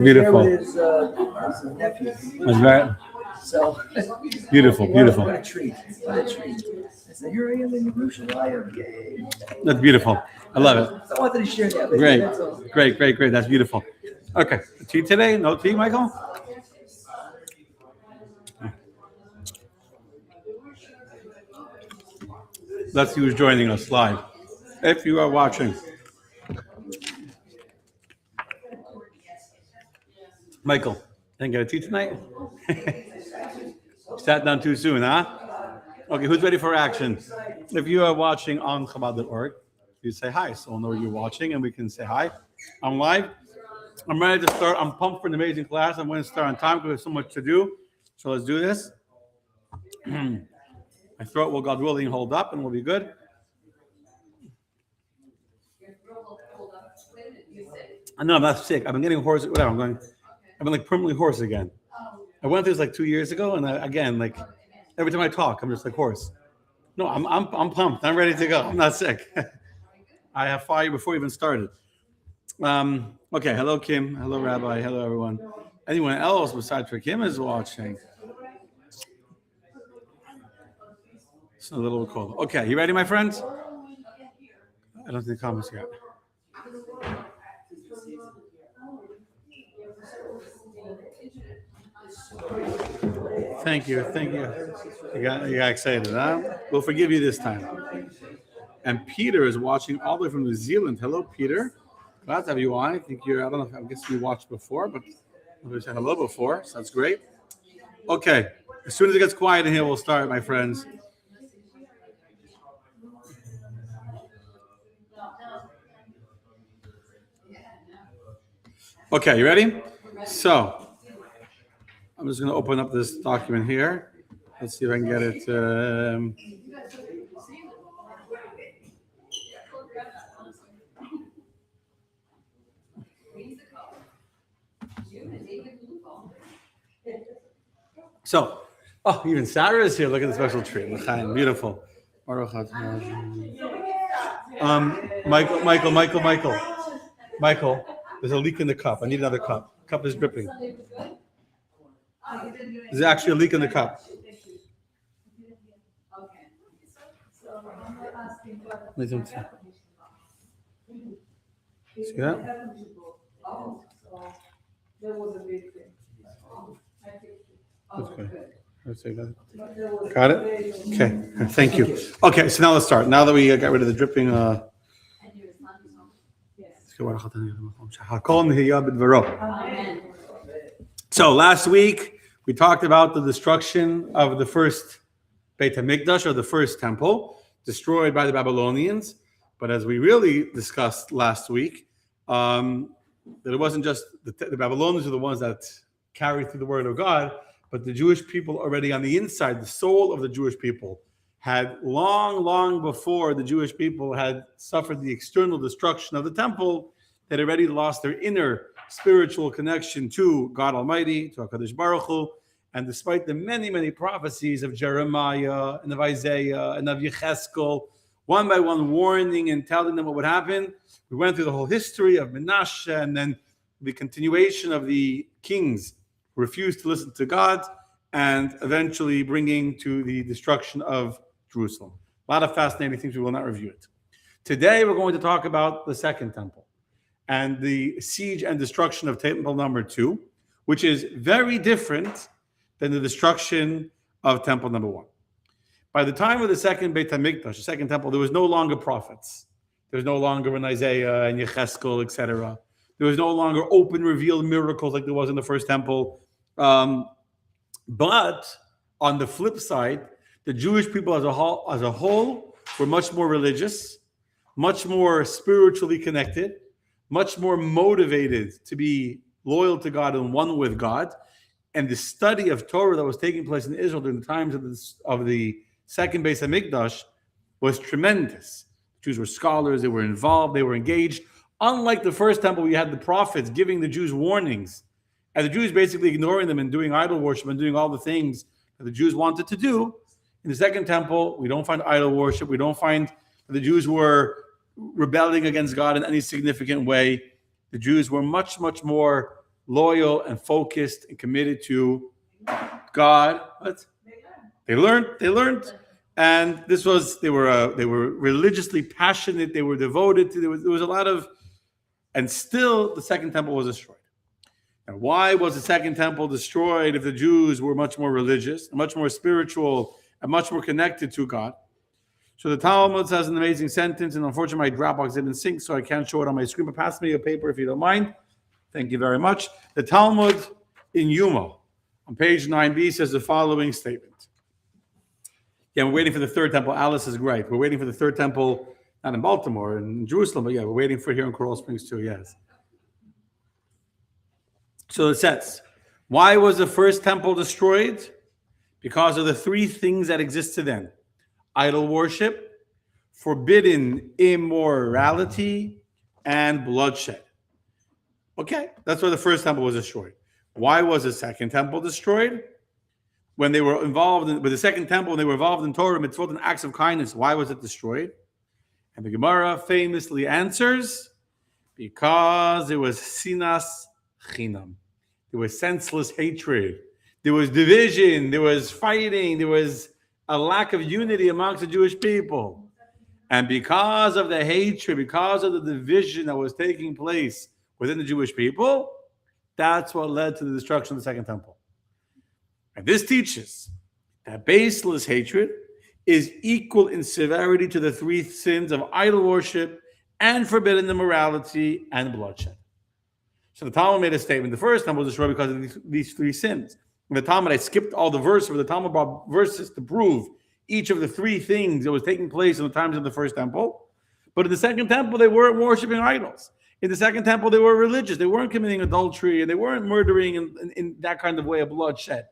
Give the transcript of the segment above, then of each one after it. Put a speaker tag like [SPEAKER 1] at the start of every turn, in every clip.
[SPEAKER 1] Beautiful.
[SPEAKER 2] There with his nephew.
[SPEAKER 1] That's right.
[SPEAKER 2] So
[SPEAKER 1] Beautiful, beautiful.
[SPEAKER 2] What a treat! What a treat! I said, here I am in Yerushalayim. Yay!
[SPEAKER 1] That's beautiful. I love it.
[SPEAKER 2] So I wanted to share that with
[SPEAKER 1] Great,
[SPEAKER 2] you. That's all.
[SPEAKER 1] great. That's beautiful. Okay, tea today? No tea, Michael? Let's see who's joining us live. If you are watching. Michael, didn't get a tea tonight? Sat down too soon, huh? Okay, who's ready for action? If you are watching on Chabad.org, you say hi, so we'll know you're watching and we can say hi. I'm live. I'm ready to start. I'm pumped for an amazing class. I'm going to start on time because there's so much to do. So let's do this. My throat will, God willing, hold up and we'll be good. I know I'm not sick. I've been getting hoarse. Whatever. I've been like permanently hoarse again. I went through this like 2 years ago, and again, like every time I talk, I'm just like hoarse. No, I'm pumped. I'm ready to go. I'm not sick. I have fire before we even started. Okay. Hello, Kim. Hello, Rabbi. Hello, everyone. Anyone else besides for Kim is watching? It's a little cold. Okay, you ready, my friends? I don't see the comments yet. Thank you. You got excited, huh? We'll forgive you this time. And Peter is watching all the way from New Zealand. Hello, Peter. Glad to have you on. I don't know, I guess you watched before, but we said hello before, so that's great. Okay, as soon as it gets quiet in here, we'll start, my friends. Okay, you ready? So, I'm just going to open up this document here. Let's see if I can get it. So, even Sarah is here. Look at the special tree. Beautiful. Michael, there's a leak in the cup. I need another cup. Cup is dripping. There's actually a leak in the cup. See that? Okay. Got it? Okay. Thank you. Okay, so now let's start. Now that we got rid of the dripping. So last week we talked about the destruction of the first Beit HaMikdash, or the first temple, destroyed by the Babylonians. But as we really discussed last week, that it wasn't just the Babylonians are the ones that carried through the word of God, but the Jewish people already on the inside, the soul of the Jewish people, had long before the Jewish people had suffered the external destruction of the temple, had already lost their inner spiritual connection to God Almighty, to HaKadosh Baruch Hu. And despite the many prophecies of Jeremiah and of Isaiah and of Yecheskel, one by one warning and telling them what would happen, we went through the whole history of Menashe and then the continuation of the kings who refused to listen to God, and eventually bringing to the destruction of Jerusalem. A lot of fascinating things. We will not review it. Today, we're going to talk about the second temple and the siege and destruction of temple number 2, which is very different than the destruction of temple number 1. By the time of the second Beit HaMikdash, the second temple, there was no longer prophets. There was no longer an Isaiah and Yecheskel, etc. There was no longer open, revealed miracles like there was in the first temple. But on the flip side, the Jewish people as a whole were much more religious, much more spiritually connected, much more motivated to be loyal to God and one with God. And the study of Torah that was taking place in Israel during the times of the second Beis HaMikdash was tremendous. Jews were scholars, they were involved, they were engaged. Unlike the first temple, we had the prophets giving the Jews warnings, and the Jews basically ignoring them and doing idol worship and doing all the things that the Jews wanted to do. In the second temple, we don't find idol worship. We don't find that the Jews were rebelling against God in any significant way. The Jews were much more loyal and focused and committed to God. What? They learned. And they were religiously passionate. They were devoted to. There was a lot of, and still the second temple was destroyed. And why was the second temple destroyed if the Jews were much more religious, much more spiritual, and much more connected to God? So the Talmud says an amazing sentence, and unfortunately my Dropbox didn't sync, so I can't show it on my screen. But pass me a paper if you don't mind. Thank you very much. The Talmud in Yuma, on page 9b, says the following statement. Yeah, we're waiting for the third temple. Alice is right. We're waiting for the third temple, not in Baltimore, in Jerusalem, but yeah, we're waiting for here in Coral Springs too, yes. So it says, why was the first temple destroyed? Because of the three things that existed then: idol worship, forbidden immorality, and bloodshed. Okay, that's why the first temple was destroyed. Why was the second temple destroyed? When they were involved with the second temple, when they were involved in Torah, mitzvot, and acts of kindness, why was it destroyed? And the Gemara famously answers, because there was sinas chinam. There was senseless hatred. There was division. There was fighting. There was a lack of unity amongst the Jewish people. And because of the hatred, because of the division that was taking place within the Jewish people, that's what led to the destruction of the second temple. And this teaches that baseless hatred is equal in severity to the three sins of idol worship and forbidden immorality and bloodshed. So the Talmud made a statement. The first temple was destroyed because of these three sins. In the Talmud, I skipped all the verses, but the Talmud brought verses to prove each of the three things that was taking place in the times of the first temple. But in the second temple, they weren't worshiping idols. In the second temple, they were religious. They weren't committing adultery, and they weren't murdering in that kind of way of bloodshed.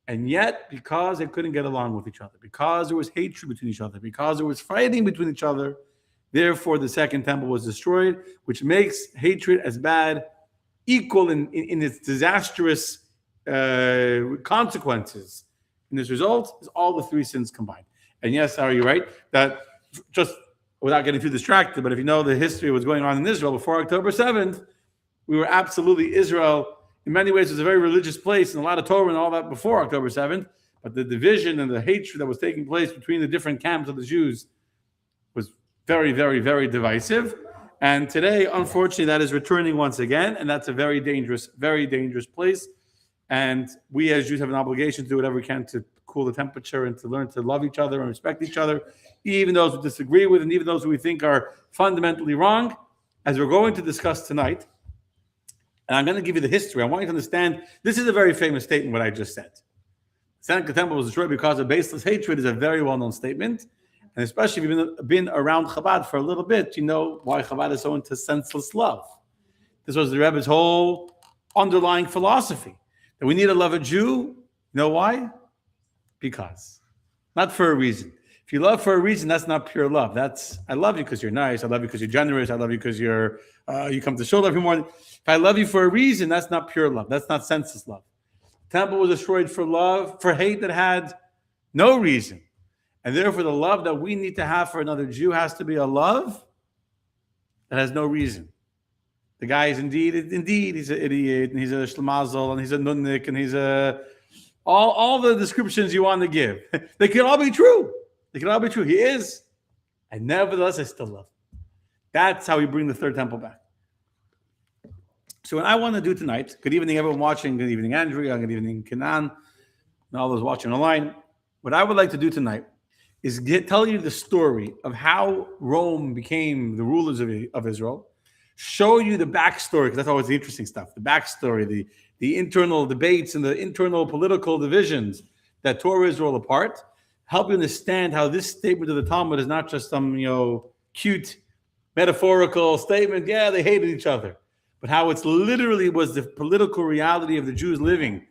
[SPEAKER 1] And yet, because they couldn't get along with each other, because there was hatred between each other, because there was fighting between each other, therefore the second temple was destroyed, which makes hatred as bad, equal in its disastrous consequences. And this result is all the three sins combined. And yes, are you right? That just without getting too distracted, but if you know the history of what's going on in Israel before October 7th, we were absolutely Israel. In many ways, it was a very religious place and a lot of Torah and all that before October 7th. But the division and the hatred that was taking place between the different camps of the Jews was very, very, very divisive. And today, unfortunately, that is returning once again. And that's a very dangerous place. And we as Jews have an obligation to do whatever we can to cool the temperature and to learn to love each other and respect each other, even those we disagree with and even those who we think are fundamentally wrong, as we're going to discuss tonight. And I'm going to give you the history. I want you to understand, this is a very famous statement, what I just said. The second temple was destroyed because of baseless hatred is a very well-known statement. And especially if you've been around Chabad for a little bit, you know why Chabad is so into senseless love. This was the Rebbe's whole underlying philosophy, that we need to love a Jew. You know why? Because. Not for a reason. If you love for a reason, that's not pure love. That's, I love you because you're nice. I love you because you're generous. I love you because you come to shul every morning. If I love you for a reason, that's not pure love. That's not senseless love. The temple was destroyed for love, for hate that had no reason. And therefore, the love that we need to have for another Jew has to be a love that has no reason. The guy is indeed, he's an idiot, and he's a shlemazel, and he's a nunnik, and he's all the descriptions you want to give. They can all be true. They can all be true. He is. And nevertheless, I still love him. That's how we bring the third temple back. So what I want to do tonight, good evening everyone watching, good evening Andrea, good evening Kenan, and all those watching online. What I would like to do tonight is tell you the story of how Rome became the rulers of Israel, show you the backstory, because that's always the interesting stuff, the backstory, the internal debates and the internal political divisions that tore Israel apart, help you understand how this statement of the Talmud is not just some cute metaphorical statement, yeah, they hated each other, but how it's literally was the political reality of the Jews living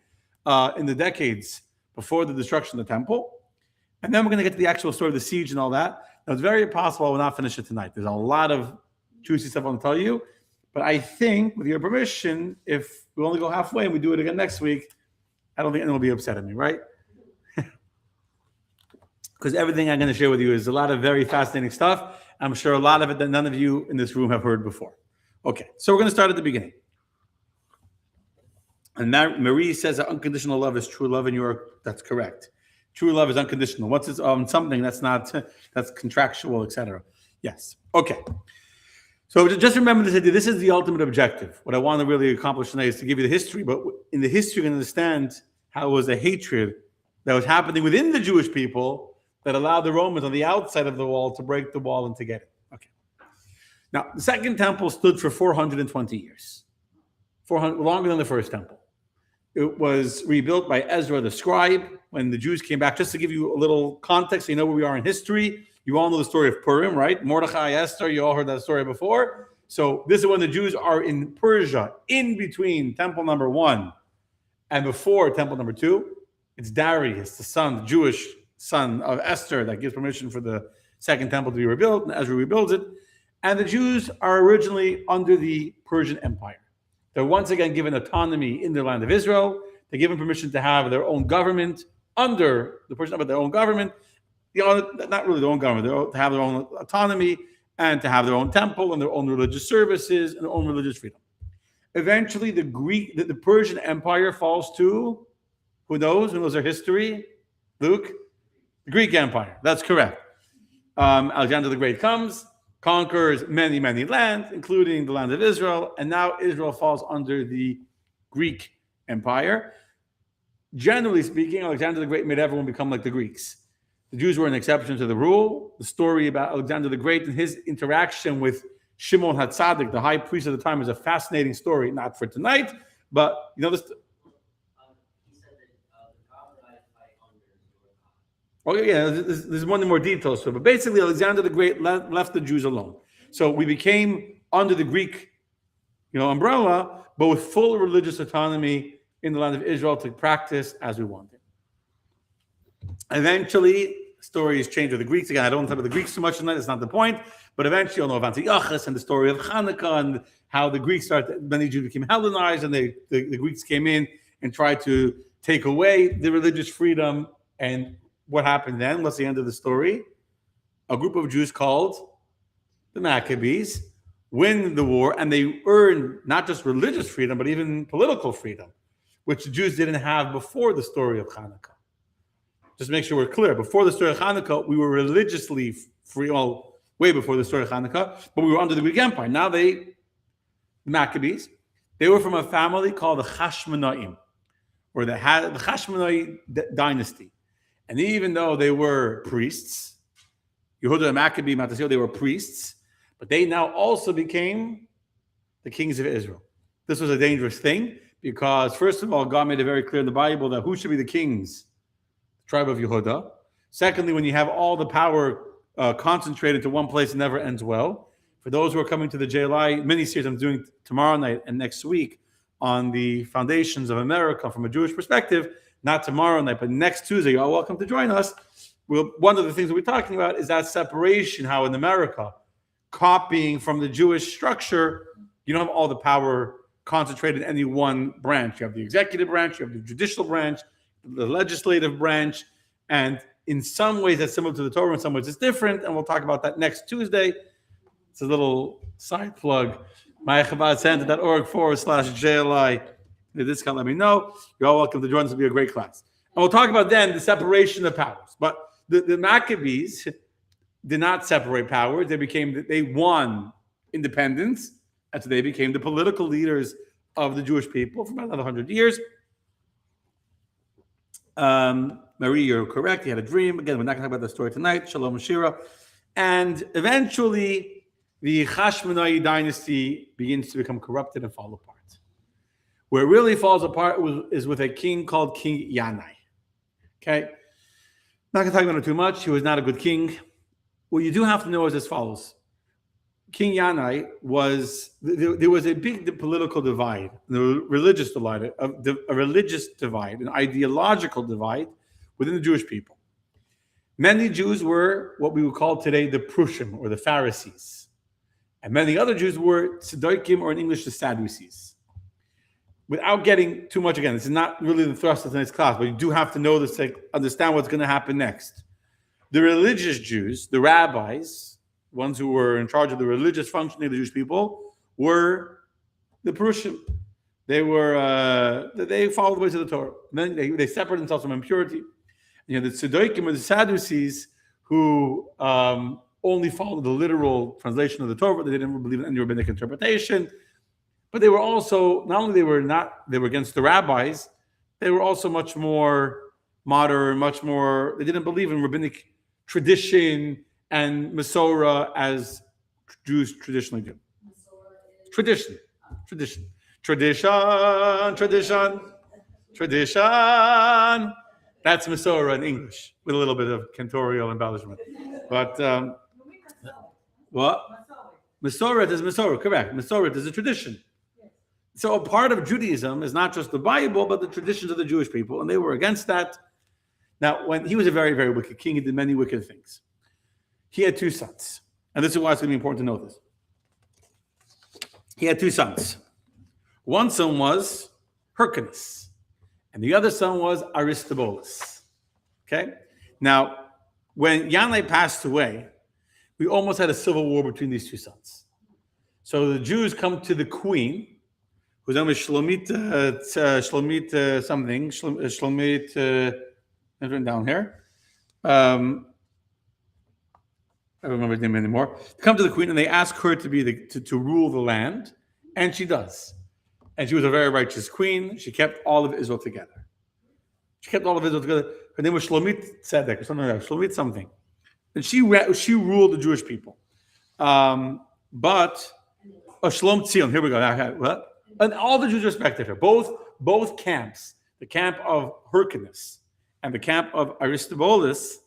[SPEAKER 1] in the decades before the destruction of the temple. And then we're going to get to the actual story of the siege and all that. Now, it's very possible I will not finish it tonight. There's a lot of juicy stuff I want to tell you. But I think, with your permission, if we only go halfway and we do it again next week, I don't think anyone will be upset at me, right? Because everything I'm going to share with you is a lot of very fascinating stuff. I'm sure a lot of it that none of you in this room have heard before. Okay, so we're going to start at the beginning. And Marie says that unconditional love is true love, and that's correct. True love is unconditional. What's it, something that's not that's contractual, etc. Yes. Okay. So just remember this idea. This is the ultimate objective. What I want to really accomplish tonight is to give you the history, but in the history, you can understand how it was a hatred that was happening within the Jewish people that allowed the Romans on the outside of the wall to break the wall and to get it. Okay. Now, the second temple stood for 420 years, 400, longer than the first temple. It was rebuilt by Ezra the scribe when the Jews came back. Just to give you a little context, so you know where we are in history. You all know the story of Purim, right? Mordechai, Esther, you all heard that story before. So this is when the Jews are in Persia, in between temple number 1 and before temple number 2. It's Darius, the Jewish son of Esther, that gives permission for the second temple to be rebuilt, and Ezra rebuilds it. And the Jews are originally under the Persian Empire. They're once again given autonomy in the land of Israel. They're given permission to have their own government under the Persian Empire, their own government. Not really their own government, to have their own autonomy and to have their own temple and their own religious services and their own religious freedom. Eventually, the Persian Empire falls to, who knows? Who knows their history? Luke? The Greek Empire. That's correct. Alexander the Great comes, conquers many, many lands, including the land of Israel, and now Israel falls under the Greek Empire. Generally speaking, Alexander the Great made everyone become like the Greeks. The Jews were an exception to the rule. The story about Alexander the Great and his interaction with Shimon HaTzadik, the high priest of the time, is a fascinating story, not for tonight, but you know this. He said that the God that I fight under is your God. Oh yeah, there's one more details to it, but basically Alexander the Great left the Jews alone. So we became under the Greek, umbrella, but with full religious autonomy in the land of Israel to practice as we wanted. Eventually, stories change with the Greeks. Again, I don't talk about the Greeks too much tonight. That's not the point. But eventually, you'll know of Antiochus and the story of Hanukkah and how the Greeks many Jews became Hellenized, and the Greeks came in and tried to take away the religious freedom. And what happened then? What's the end of the story? A group of Jews called the Maccabees win the war, and they earn not just religious freedom, but even political freedom, which the Jews didn't have before the story of Hanukkah. Just to make sure we're clear, before the story of Hanukkah, we were religiously free, way before the story of Hanukkah, but we were under the Greek Empire. Now the Maccabees, they were from a family called the Hashmonaim, or the Hashmonai dynasty. And even though they were priests, Yehuda Maccabee, Matasio, they were priests, but they now also became the kings of Israel. This was a dangerous thing because, first of all, God made it very clear in the Bible that who should be the kings? Tribe of Yehuda. Secondly, when you have all the power concentrated to one place, it never ends well. For those who are coming to the JLI mini-series I'm doing tomorrow night and next week on the foundations of America from a Jewish perspective, not tomorrow night, but next Tuesday, you're all welcome to join us. One of the things that we're talking about is that separation, how in America, copying from the Jewish structure, you don't have all the power concentrated in any one branch. You have the executive branch, you have the judicial branch, the legislative branch, and in some ways that's similar to the Torah, in some ways it's different, and we'll talk about that next Tuesday. It's a little side plug, mychabadcenter.org/JLI. The discount, let me know. You're all welcome to join us. It'll be a great class. And we'll talk about then the separation of powers. But the Maccabees did not separate powers. They won independence, and so they became the political leaders of the Jewish people for about another 100 years. Marie, you're correct. He had a dream. Again, we're not going to talk about the story tonight. Shalom Shira. And eventually, the Hashmonai dynasty begins to become corrupted and fall apart. Where it really falls apart is with a king called King Yanai. Okay? Not going to talk about it too much. He was not a good king. What you do have to know is as follows. King Yanai there was a big political divide, the religious divide, an ideological divide within the Jewish people. Many Jews were what we would call today the Prushim, or the Pharisees. And many other Jews were Tzedaikim, or in English, the Sadducees. Without getting too much, again, this is not really the thrust of tonight's class, but you do have to know this to understand what's going to happen next. The religious Jews, the rabbis, ones who were in charge of the religious functioning of the Jewish people, were the Prushim. They followed the ways of the Torah. And then they separated themselves from impurity. The Tzedokim or the Sadducees who only followed the literal translation of the Torah. They didn't believe in any rabbinic interpretation. But they were also, not only they were against the rabbis, they were also much more modern, they didn't believe in rabbinic tradition and Masorah as Jews traditionally do. Tradition. That's Masorah in English, with a little bit of cantorial embellishment. But what? Masorah is Masorah, correct. Masorah is a tradition. So a part of Judaism is not just the Bible, but the traditions of the Jewish people, and they were against that. Now, when he was a very, very wicked king, he did many wicked things. He had two sons, and this is why it's going to be important to know this. He had two sons. One son was Hyrcanus, and the other son was Aristobulus. Okay? Now, when Yanai passed away, we almost had a civil war between these two sons. So the Jews come to the queen, whose name is Shlomit something. Shlomit, I've written down here. I don't remember his name anymore. They come to the queen and they ask her to be to rule the land, and she does. And she was a very righteous queen. She kept all of Israel together. Her name was Shlomit Tzedek or something like that. Shlomit something. And she ruled the Jewish people. Shlom Tzion. Here we go. What? And all the Jews respected her. Both camps, the camp of Hyrcanus and the camp of Aristobulus,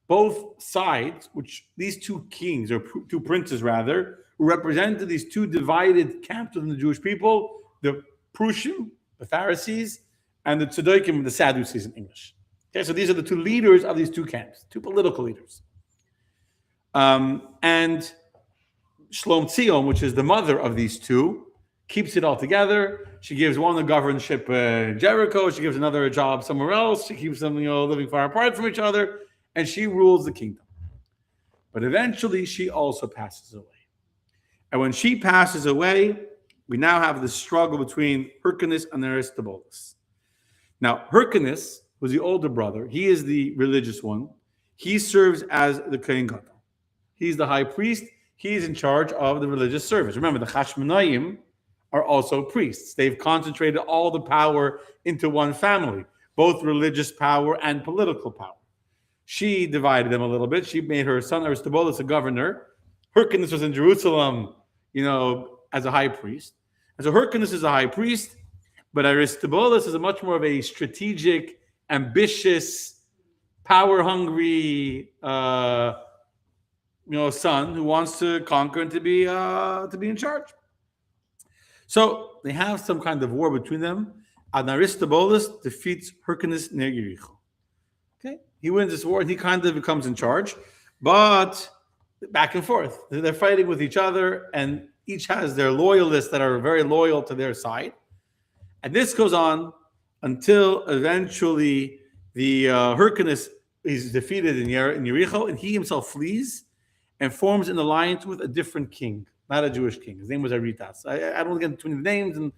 [SPEAKER 1] both sides, which these two kings, or two princes rather, represented these two divided camps within the Jewish people, the Prushim, the Pharisees, and the Tzedokim, the Sadducees in English. Okay, so these are the two leaders of these two camps, two political leaders. And Shlom Tzion, which is the mother of these two, keeps it all together. She gives one a governorship in Jericho. She gives another a job somewhere else. She keeps them, living far apart from each other, and she rules the kingdom. But eventually, she also passes away. And when she passes away, we now have the struggle between Hyrcanus and Aristobulus. Now, Hyrcanus was the older brother. He is the religious one. He serves as the Kohen Gadol. He's the high priest. He's in charge of the religious service. Remember, the Chashmonaim are also priests. They've concentrated all the power into one family, both religious power and political power. She divided them a little bit. She made her son Aristobulus a governor. Hyrcanus was in Jerusalem, as a high priest. And so Hyrcanus is a high priest, but Aristobulus is a much more of a strategic, ambitious, power-hungry, son who wants to conquer and to be in charge. So they have some kind of war between them, and Aristobulus defeats Hyrcanus near Jericho. Okay, he wins this war and he kind of becomes in charge, but back and forth. They're fighting with each other, and each has their loyalists that are very loyal to their side. And this goes on until eventually the Hyrcanus is defeated in Jericho, and he himself flees and forms an alliance with a different king, not a Jewish king. His name was Aretas. I don't get between the names. And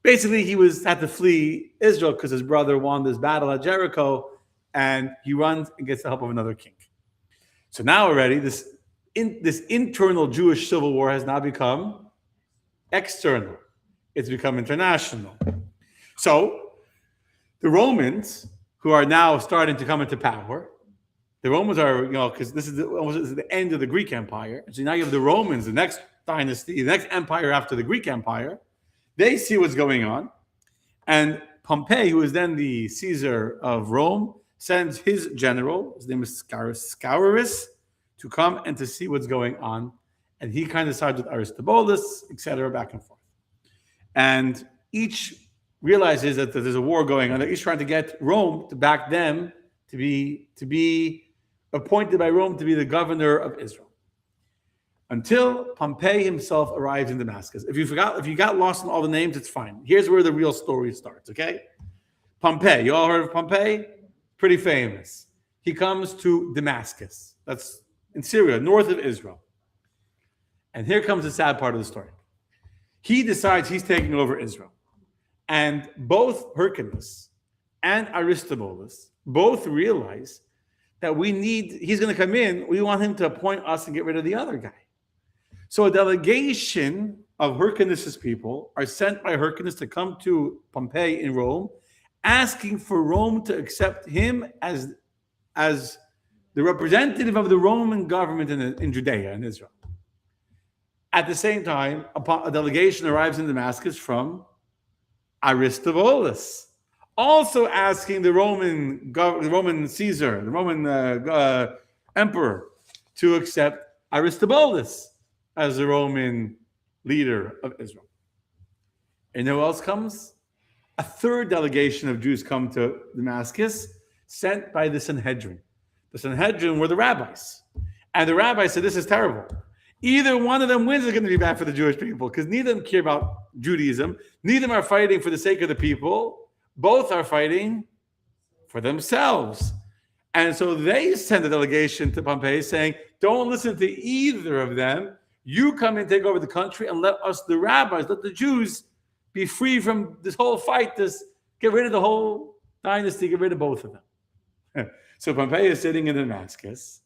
[SPEAKER 1] basically, he had to flee Israel because his brother won this battle at Jericho, and he runs and gets the help of another king. So now already, this internal Jewish civil war has now become external. It's become international. So the Romans, who are now starting to come into power, the Romans are, because this is almost the end of the Greek Empire. And so now you have the Romans, the next dynasty, the next empire after the Greek Empire. They see what's going on. And Pompey, who is then the Caesar of Rome, sends his general, his name is Scaurus, to come and to see what's going on. And he kind of sides with Aristobulus, etc., back and forth. And each realizes that there's a war going on. They're each trying to get Rome to back them to be appointed by Rome to be the governor of Israel. Until Pompey himself arrives in Damascus. If you got lost in all the names, it's fine. Here's where the real story starts, okay? Pompey, you all heard of Pompey? Pretty famous. He comes to Damascus. That's in Syria, north of Israel. And here comes the sad part of the story. He decides he's taking over Israel. And both Hyrcanus and Aristobulus both realize that he's going to come in. We want him to appoint us and get rid of the other guy. So a delegation of Hyrcanus's people are sent by Hyrcanus to come to Pompey in Rome, asking for Rome to accept him as the representative of the Roman government in Judea and Israel. At the same time, a delegation arrives in Damascus from Aristobulus, also asking the Roman Caesar, the Roman emperor, to accept Aristobulus as the Roman leader of Israel. And who else comes? A third delegation of Jews come to Damascus, sent by the Sanhedrin. The Sanhedrin were the rabbis. And the rabbis said, this is terrible. Either one of them wins is going to be bad for the Jewish people, because neither of them care about Judaism. Neither of them are fighting for the sake of the people. Both are fighting for themselves. And so they send a delegation to Pompey saying, don't listen to either of them. You come and take over the country and let us, the rabbis, let the Jews be free from this whole fight, get rid of the whole dynasty, get rid of both of them. So Pompey is sitting in Damascus,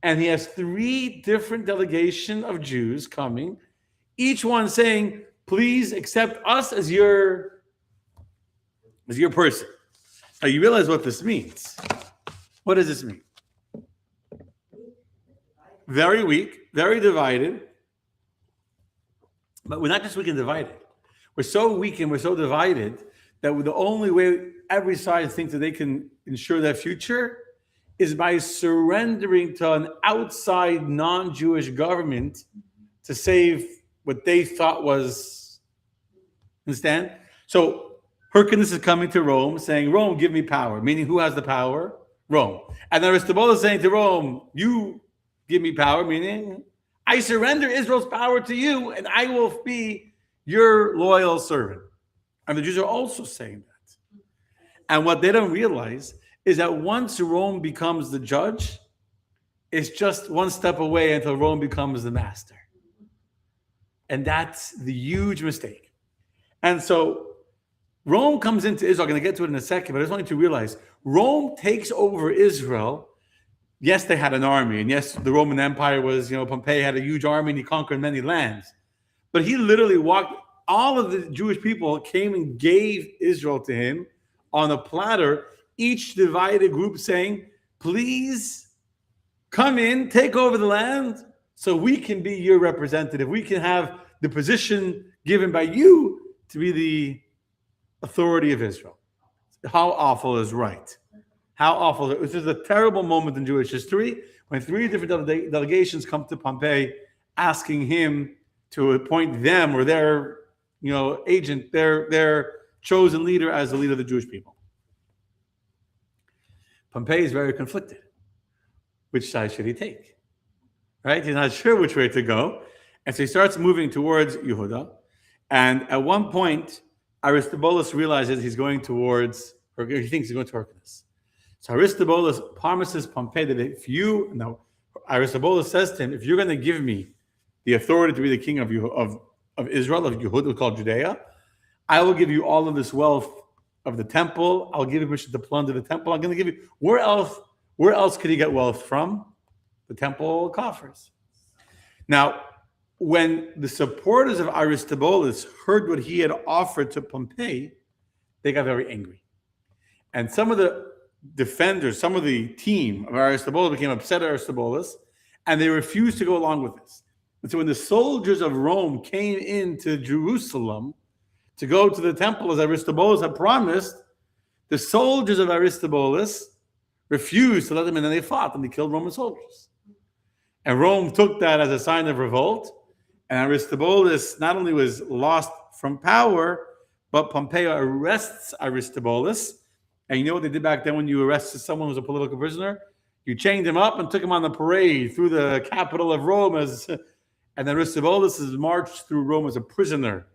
[SPEAKER 1] and he has 3 different delegations of Jews coming, each one saying, please accept us as your person. Now you realize what this means. What does this mean? Very weak, very divided. But we're not just weak and divided. We're so weak and we're so divided that the only way every side thinks that they can ensure their future is by surrendering to an outside non-Jewish government to save what they thought was, understand? So Hyrcanus is coming to Rome saying, Rome, give me power, meaning who has the power? Rome. And Aristobulus is saying to Rome, you give me power, meaning I surrender Israel's power to you and I will be your loyal servant. And the Jews are also saying that. And what they don't realize is that once Rome becomes the judge, it's just one step away until Rome becomes the master. And that's the huge mistake. And so Rome comes into Israel. I'm going to get to it in a second, but I just want you to realize Rome takes over Israel. Yes, they had an army. And yes, the Roman Empire was, Pompey had a huge army and he conquered many lands. But he literally all of the Jewish people came and gave Israel to him on a platter, each divided group saying, please come in, take over the land so we can be your representative. We can have the position given by you to be the authority of Israel. How awful is right? How awful. This is a terrible moment in Jewish history when 3 different delegations come to Pompey asking him to appoint them or their agent, their chosen leader as the leader of the Jewish people. Pompey is very conflicted. Which side should he take? Right? He's not sure which way to go. And so he starts moving towards Yehuda. And at one point, Aristobulus realizes he thinks he's going to Hyrcanus. So Aristobulus promises Pompey that Aristobulus says to him, if you're going to give me the authority to be the king of Israel, of Yehuda, called Judea, I will give you all of this wealth of the temple. I'll give you permission to plunder the temple. I'm going to give you, where else could he get wealth from? The temple coffers. Now, when the supporters of Aristobulus heard what he had offered to Pompey, they got very angry. And some of the defenders, some of the team of Aristobulus became upset at Aristobulus, and they refused to go along with this. And so when the soldiers of Rome came into Jerusalem to go to the temple as Aristobulus had promised, the soldiers of Aristobulus refused to let them in, and they fought, and they killed Roman soldiers. And Rome took that as a sign of revolt, and Aristobulus not only was lost from power, but Pompey arrests Aristobulus. And you know what they did back then when you arrested someone who was a political prisoner? You chained him up and took him on the parade through the capital of Rome, and Aristobulus is marched through Rome as a prisoner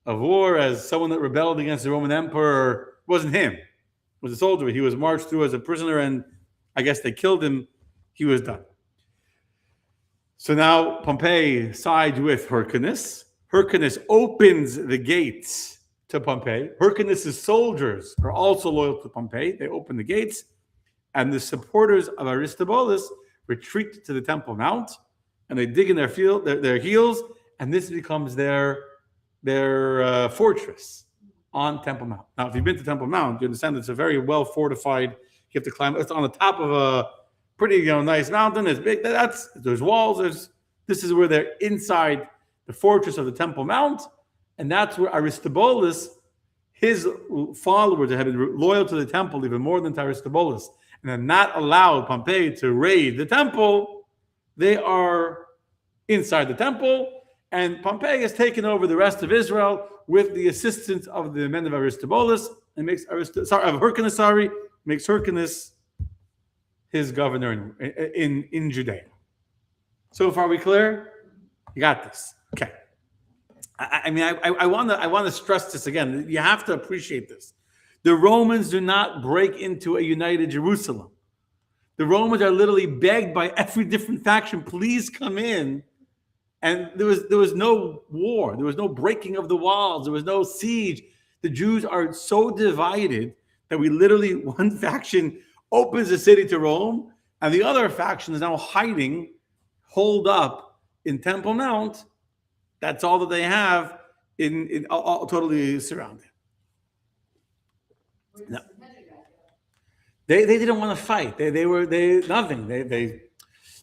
[SPEAKER 1] of war, as someone that rebelled against the Roman emperor. It wasn't him. It was a soldier. He was marched through as a prisoner, and I guess they killed him. He was done. So now Pompey sides with Hyrcanus. Hyrcanus opens the gates to Pompey. Hyrcanus' soldiers are also loyal to Pompey. They open the gates, and the supporters of Aristobulus retreat to the Temple Mount, and they dig in their heels, and this becomes their fortress on Temple Mount. Now, if you've been to Temple Mount, you understand it's a very well fortified. You have to climb. It's on the top of a pretty nice mountain. It's big. There's walls. This is where they're inside the fortress of the Temple Mount, and that's where Aristobulus, his followers that had been loyal to the temple even more than to Aristobulus, and have not allowed Pompey to raid the temple, they are inside the temple, and Pompey has taken over the rest of Israel with the assistance of the men of Aristobulus, and makes Hyrcanus his governor in Judea. So far, we clear? You got this. Okay. I want to stress this again. You have to appreciate this. The Romans do not break into a united Jerusalem. The Romans are literally begged by every different faction, please come in. And there was no war. There was no breaking of the walls. There was no siege. The Jews are so divided that we literally, one faction opens the city to Rome, and the other faction is now hiding, holed up in Temple Mount. That's all that they have all totally surrounded. No. They didn't want to fight. They nothing.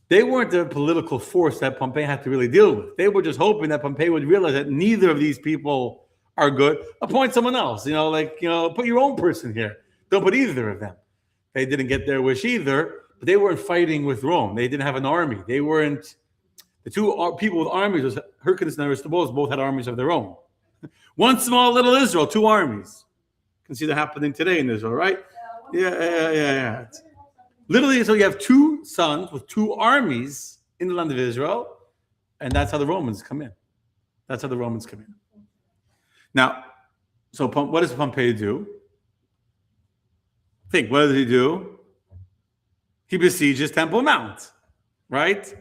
[SPEAKER 1] They weren't the political force that Pompey had to really deal with. They were just hoping that Pompey would realize that neither of these people are good. Appoint someone else. Put your own person here. Don't put either of them. They didn't get their wish either, but they weren't fighting with Rome. They didn't have an army. They weren't. The two people with armies was Hyrcanus and Aristobulus. Both had armies of their own. One small little Israel, two armies. You can see that happening today in Israel, right? Yeah. Literally, so you have two sons with two armies in the land of Israel, and that's how the Romans come in. Now, so what does Pompey do? Think, what does he do? He besieges Temple Mount, right?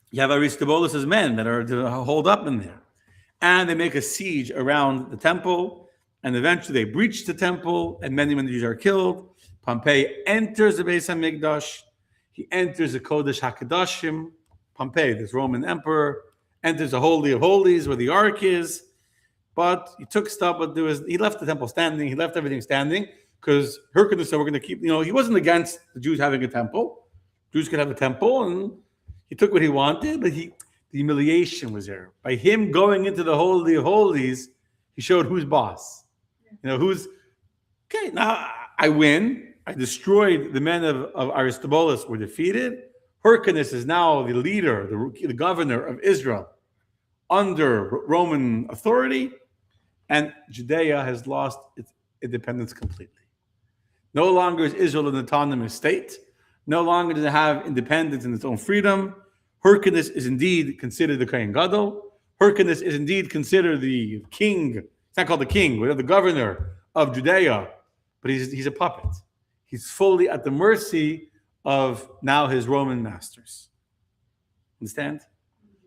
[SPEAKER 1] You have Aristobulus' men that are holed up in there. And they make a siege around the temple, and eventually they breach the temple, and many Jews are killed. Pompey enters the Beis HaMikdash. He enters the Kodesh HaKadoshim. Pompey, this Roman emperor, enters the Holy of Holies where the Ark is. But he took stuff, but he left the temple standing. He left everything standing because Hyrcanus said, we're going to keep, he wasn't against the Jews having a temple. Jews could have a temple, and he took what he wanted, but the humiliation was there. By him going into the Holy of Holies, he showed who's boss. Okay, now I win. I destroyed the men of Aristobulus were defeated. Hyrcanus is now the leader, the governor of Israel under Roman authority, and Judea has lost its independence completely. No longer is Israel an autonomous state. No longer does it have independence and its own freedom. Hyrcanus is indeed considered the Kohen Gadol. Hyrcanus is indeed considered the king. It's not called the king, but the governor of Judea. But he's a puppet. He's fully at the mercy of now his Roman masters. Understand?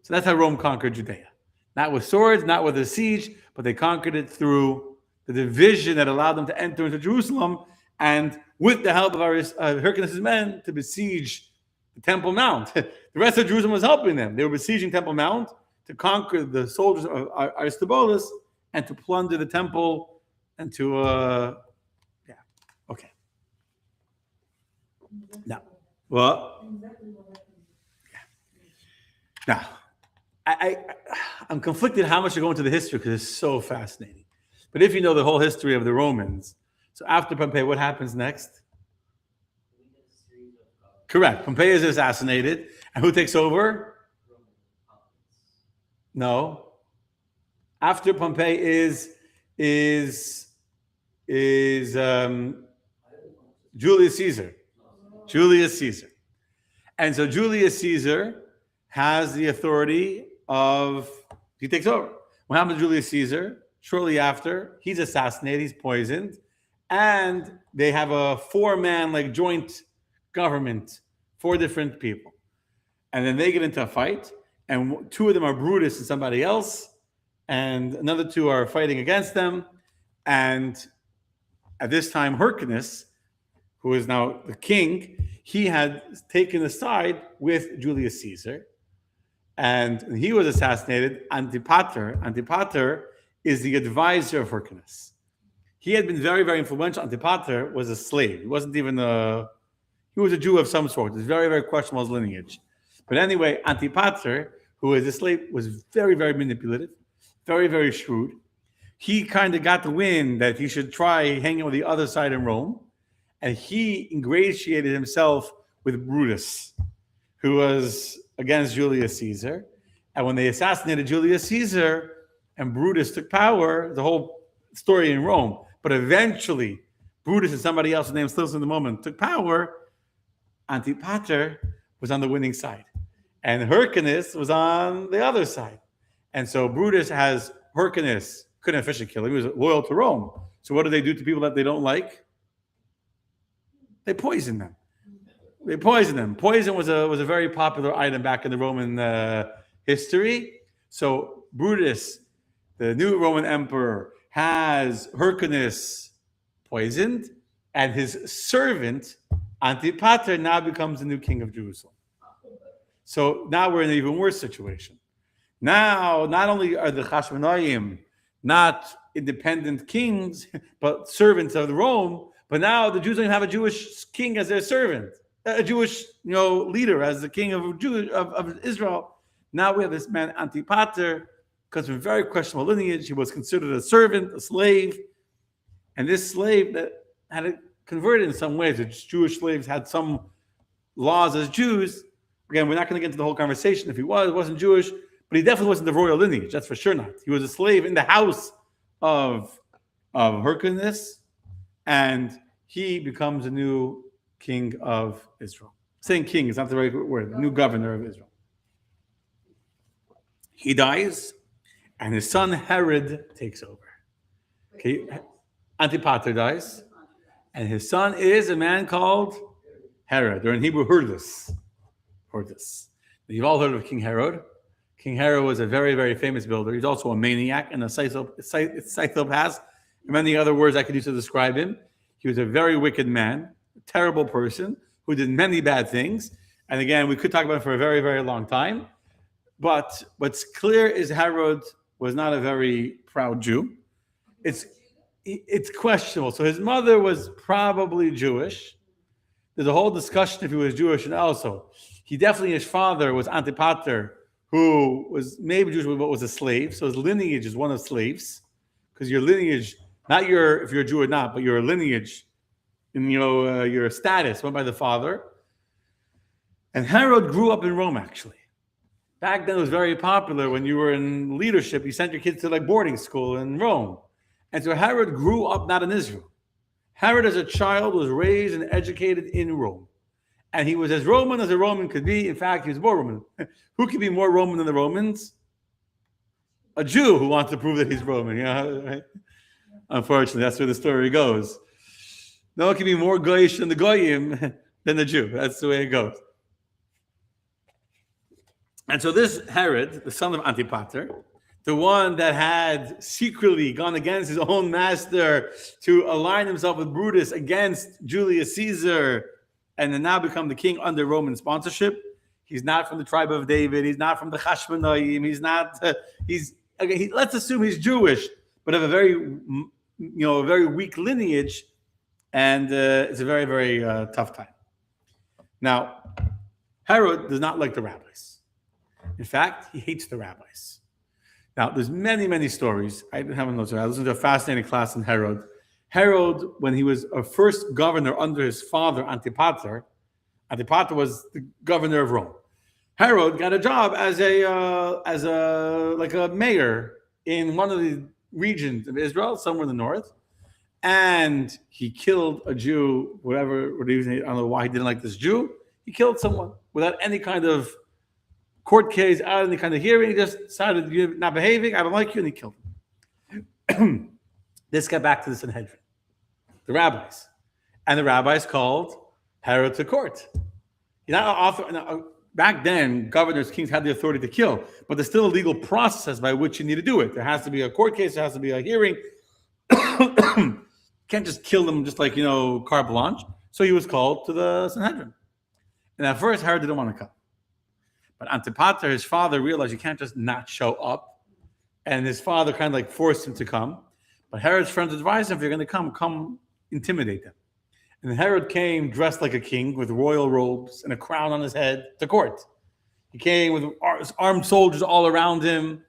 [SPEAKER 1] So that's how Rome conquered Judea. Not with swords, not with a siege, but they conquered it through the division that allowed them to enter into Jerusalem, and with the help of Hyrcanus' men to besiege the Temple Mount. The rest of Jerusalem was helping them. They were besieging Temple Mount to conquer the soldiers of Aristobulus and to plunder the temple and to, okay. Now, well, now, I'm conflicted how much to go into the history because it's so fascinating. But if you know the whole history of the Romans, so after Pompey, what happens next? Correct. Pompey is assassinated. And who takes over? No. After Pompey is Julius Caesar. Julius Caesar. And so Julius Caesar has the authority he takes over. What happened to Julius Caesar? Shortly after, he's assassinated, he's poisoned, and they have a 4-man joint government, 4 different people. And then they get into a fight, and 2 of them are Brutus and somebody else, and another two are fighting against them. And at this time, Hyrcanus, who is now the king, he had taken a side with Julius Caesar, and he was assassinated. Antipater is the advisor of Hyrcanus. He had been very, very influential. Antipater was a slave. He wasn't even he was a Jew of some sort. It's very, very questionable his lineage. But anyway, Antipater, who was a slave, was very, very manipulative, very, very shrewd. He kind of got the wind that he should try hanging with the other side in Rome. And he ingratiated himself with Brutus, who was against Julius Caesar. And when they assassinated Julius Caesar and Brutus took power, the whole story in Rome, but eventually Brutus and somebody else's name still in the moment took power, Antipater was on the winning side. And Hyrcanus was on the other side. And so Brutus has Hyrcanus, couldn't officially kill him, he was loyal to Rome. So what do they do to people that they don't like? They poison them. Poison was a very popular item back in the Roman history. So Brutus, the new Roman emperor, has Hyrcanus poisoned, and his servant Antipater now becomes the new king of Jerusalem. So now we're in an even worse situation. Now, not only are the Hashmonaim not independent kings, but servants of Rome, but now the Jews don't even have a Jewish king as their servant, a Jewish leader as the king of Israel. Now we have this man Antipater, comes from a very questionable lineage. He was considered a servant, a slave, and this slave that had it converted in some ways. The Jewish slaves had some laws as Jews. Again, we're not going to get into the whole conversation if he wasn't Jewish, but he definitely wasn't the royal lineage. That's for sure not. He was a slave in the house of Hyrcanus, and he becomes a new king of Israel. Saying king is not the right word. New governor of Israel. He dies, and his son Herod takes over. Okay, Antipater dies, and his son is a man called Herod, or in Hebrew, Hyrcanus. You've all heard of King Herod. King Herod was a very, very famous builder. He's also a maniac and a psychopath, and many other words I could use to describe him. He was a very wicked man, a terrible person who did many bad things. And again, we could talk about him for a very, very long time. But what's clear is Herod was not a very proud Jew. It's questionable. So his mother was probably Jewish. There's a whole discussion if he was Jewish, and also his father was Antipater, who was maybe Jewish but was a slave. So his lineage is one of slaves, because your lineage, not if you're a Jew or not, but your lineage and your status went by the father. And Herod grew up in Rome, actually. Back then, it was very popular when you were in leadership. You sent your kids to boarding school in Rome. And so Herod grew up not in Israel. Herod, as a child, was raised and educated in Rome. And he was as Roman as a Roman could be. In fact, he was more Roman. Who could be more Roman than the Romans? A Jew who wants to prove that he's Roman. Right? Unfortunately, that's where the story goes. No one can be more Goyish than the Goyim than the Jew. That's the way it goes. And so this Herod, the son of Antipater, the one that had secretly gone against his own master to align himself with Brutus against Julius Caesar, and then now become the king under Roman sponsorship. He's not from the tribe of David. He's not from the Hashmonaim. He's not. Let's assume he's Jewish, but of a very, very weak lineage, and it's a very, very tough time. Now, Herod does not like the rabbis. In fact, he hates the rabbis. Now, there's many, many stories. I didn't have them notes. I listened to a fascinating class on Herod. Herod, when he was a first governor under his father, Antipater was the governor of Rome. Herod got a job as a mayor in one of the regions of Israel, somewhere in the north, and he killed a Jew. Whatever reason, I don't know why he didn't like this Jew. He killed someone without any kind of court case, out of any kind of hearing. He just decided you're not behaving. I don't like you, and he killed him. This got back to the Sanhedrin, the rabbis, and the rabbis called Herod to court. back then, governors, kings had the authority to kill, but there's still a legal process by which you need to do it. There has to be a court case, there has to be a hearing. Can't just kill them just like, carte blanche. So he was called to the Sanhedrin. And at first, Herod didn't want to come. But Antipater, his father, realized you can't just not show up. And his father kind of like forced him to come. But Herod's friends advised him, if you're going to come intimidate them. And Herod came dressed like a king with royal robes and a crown on his head to court. He came with armed soldiers all around him.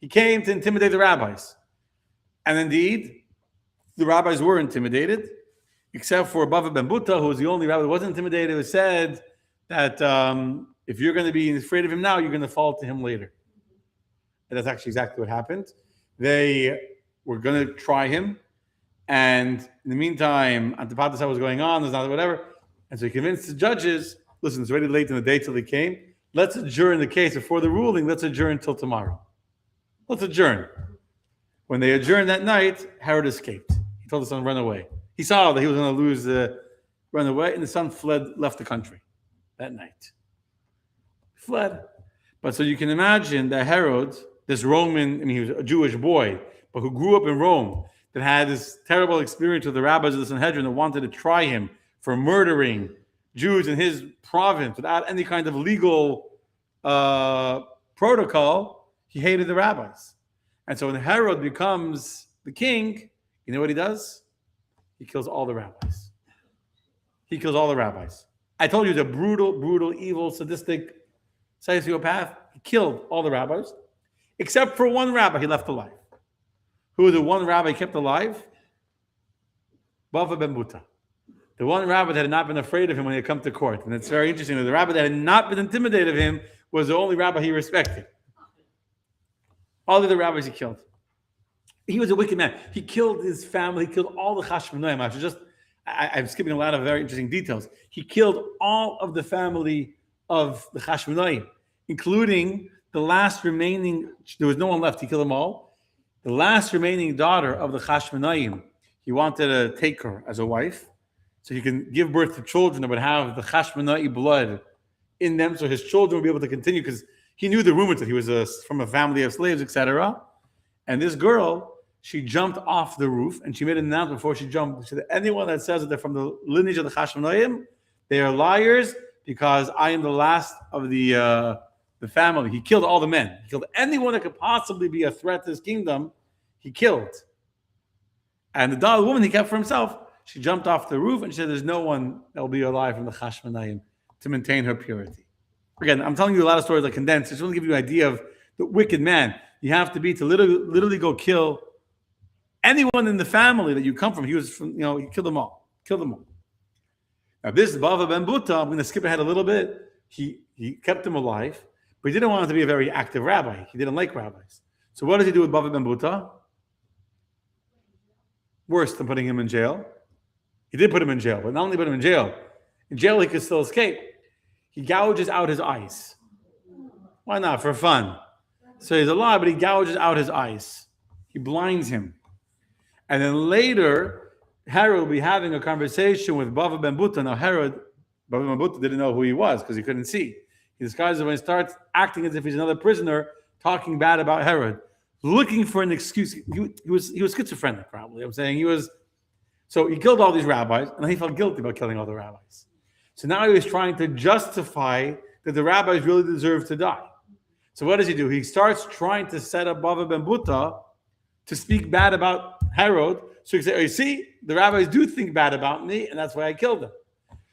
[SPEAKER 1] He came to intimidate the rabbis. And indeed, the rabbis were intimidated, except for Bava ben Buta, who was the only rabbi that wasn't intimidated, who said that if you're going to be afraid of him now, you're going to fall to him later. And that's actually exactly what happened. They were going to try him. And in the meantime, Antipater saw what was going on, there's not whatever. And so he convinced the judges, listen, it's already late in the day till he came. Let's adjourn the case before the ruling. Let's adjourn till tomorrow. Let's adjourn. When they adjourned that night, Herod escaped. He told the son to run away. He saw that he was going to lose run away, and the son left the country that night. Fled. But so you can imagine that Herod, this Roman, he was a Jewish boy, but who grew up in Rome, that had this terrible experience with the rabbis of the Sanhedrin that wanted to try him for murdering Jews in his province without any kind of legal protocol. He hated the rabbis. And so when Herod becomes the king, you know what he does? He kills all the rabbis. He kills all the rabbis. I told you he's a brutal, evil, sadistic sociopath. He killed all the rabbis, except for one rabbi he left alive. Who was the one rabbi he kept alive? Bava ben Buta. The one rabbi that had not been afraid of him when he had come to court. And it's very interesting that the rabbi that had not been intimidated of him was the only rabbi he respected. All the other rabbis he killed. He was a wicked man. He killed his family. He killed all the Chashmonaim. I'm skipping a lot of very interesting details. He killed all of the family of the Chashmonaim, including the last remaining, there was no one left. He killed them all. The last remaining daughter of the Chashmonaim, he wanted to take her as a wife so he can give birth to children that would have the Chashmonai blood in them so his children would be able to continue, because he knew the rumors that he was from a family of slaves, etc. And this girl, she jumped off the roof and she made an announcement before she jumped. She said, anyone that says that they're from the lineage of the Chashmonaim, they are liars, because I am the last of the family. He killed all the men. He killed anyone that could possibly be a threat to his kingdom. He killed. And the woman he kept for himself, she jumped off the roof and she said, there's no one that will be alive from the Chashmonaim to maintain her purity. Again, I'm telling you a lot of stories that condensed. I just want to give you an idea of the wicked man you have to be to literally go kill anyone in the family that you come from. He was from, he killed them all. Killed them all. Now this Bava ben Buta, I'm going to skip ahead a little bit. He kept him alive. But he didn't want him to be a very active rabbi. He didn't like rabbis. So what does he do with Bava ben Buta? Worse than putting him in jail. He did put him in jail, but not only put him in jail he could still escape. He gouges out his eyes. Why not? For fun. So he's alive, but he gouges out his eyes. He blinds him. And then later, Herod will be having a conversation with Bava ben Buta. Now Bava ben Buta didn't know who he was because he couldn't see. He disguises it when he starts acting as if he's another prisoner, talking bad about Herod, looking for an excuse. He was schizophrenic, probably. I'm saying he was. So he killed all these rabbis, and he felt guilty about killing all the rabbis. So now he was trying to justify that the rabbis really deserve to die. So what does he do? He starts trying to set up Bava ben Buta to speak bad about Herod. So he can say, oh, you see, the rabbis do think bad about me, and that's why I killed them.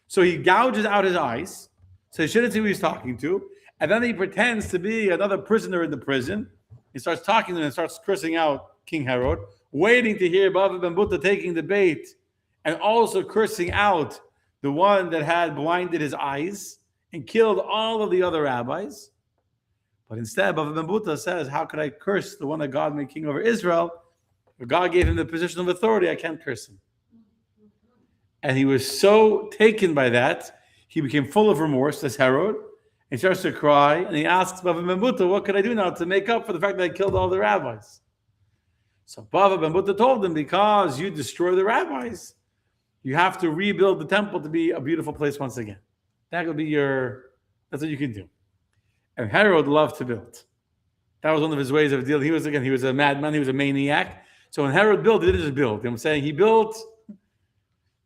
[SPEAKER 1] So he gouges out his eyes. So he shouldn't see who he's talking to. And then he pretends to be another prisoner in the prison. He starts talking to him and starts cursing out King Herod, waiting to hear Bava ben Buta taking the bait, and also cursing out the one that had blinded his eyes and killed all of the other rabbis. But instead, Bava ben Buta says, how could I curse the one that God made king over Israel? If God gave him the position of authority, I can't curse him. And he was so taken by that, he became full of remorse, as Herod, and he starts to cry, and he asks Bava ben Buta, what could I do now to make up for the fact that I killed all the rabbis? So Bava ben Buta told him, because you destroy the rabbis, you have to rebuild the temple to be a beautiful place once again. That will be your That's what you can do. And Herod loved to build. That was one of his ways of dealing. He was a madman. He was a maniac. So when Herod built, he didn't just build. I'm saying he built.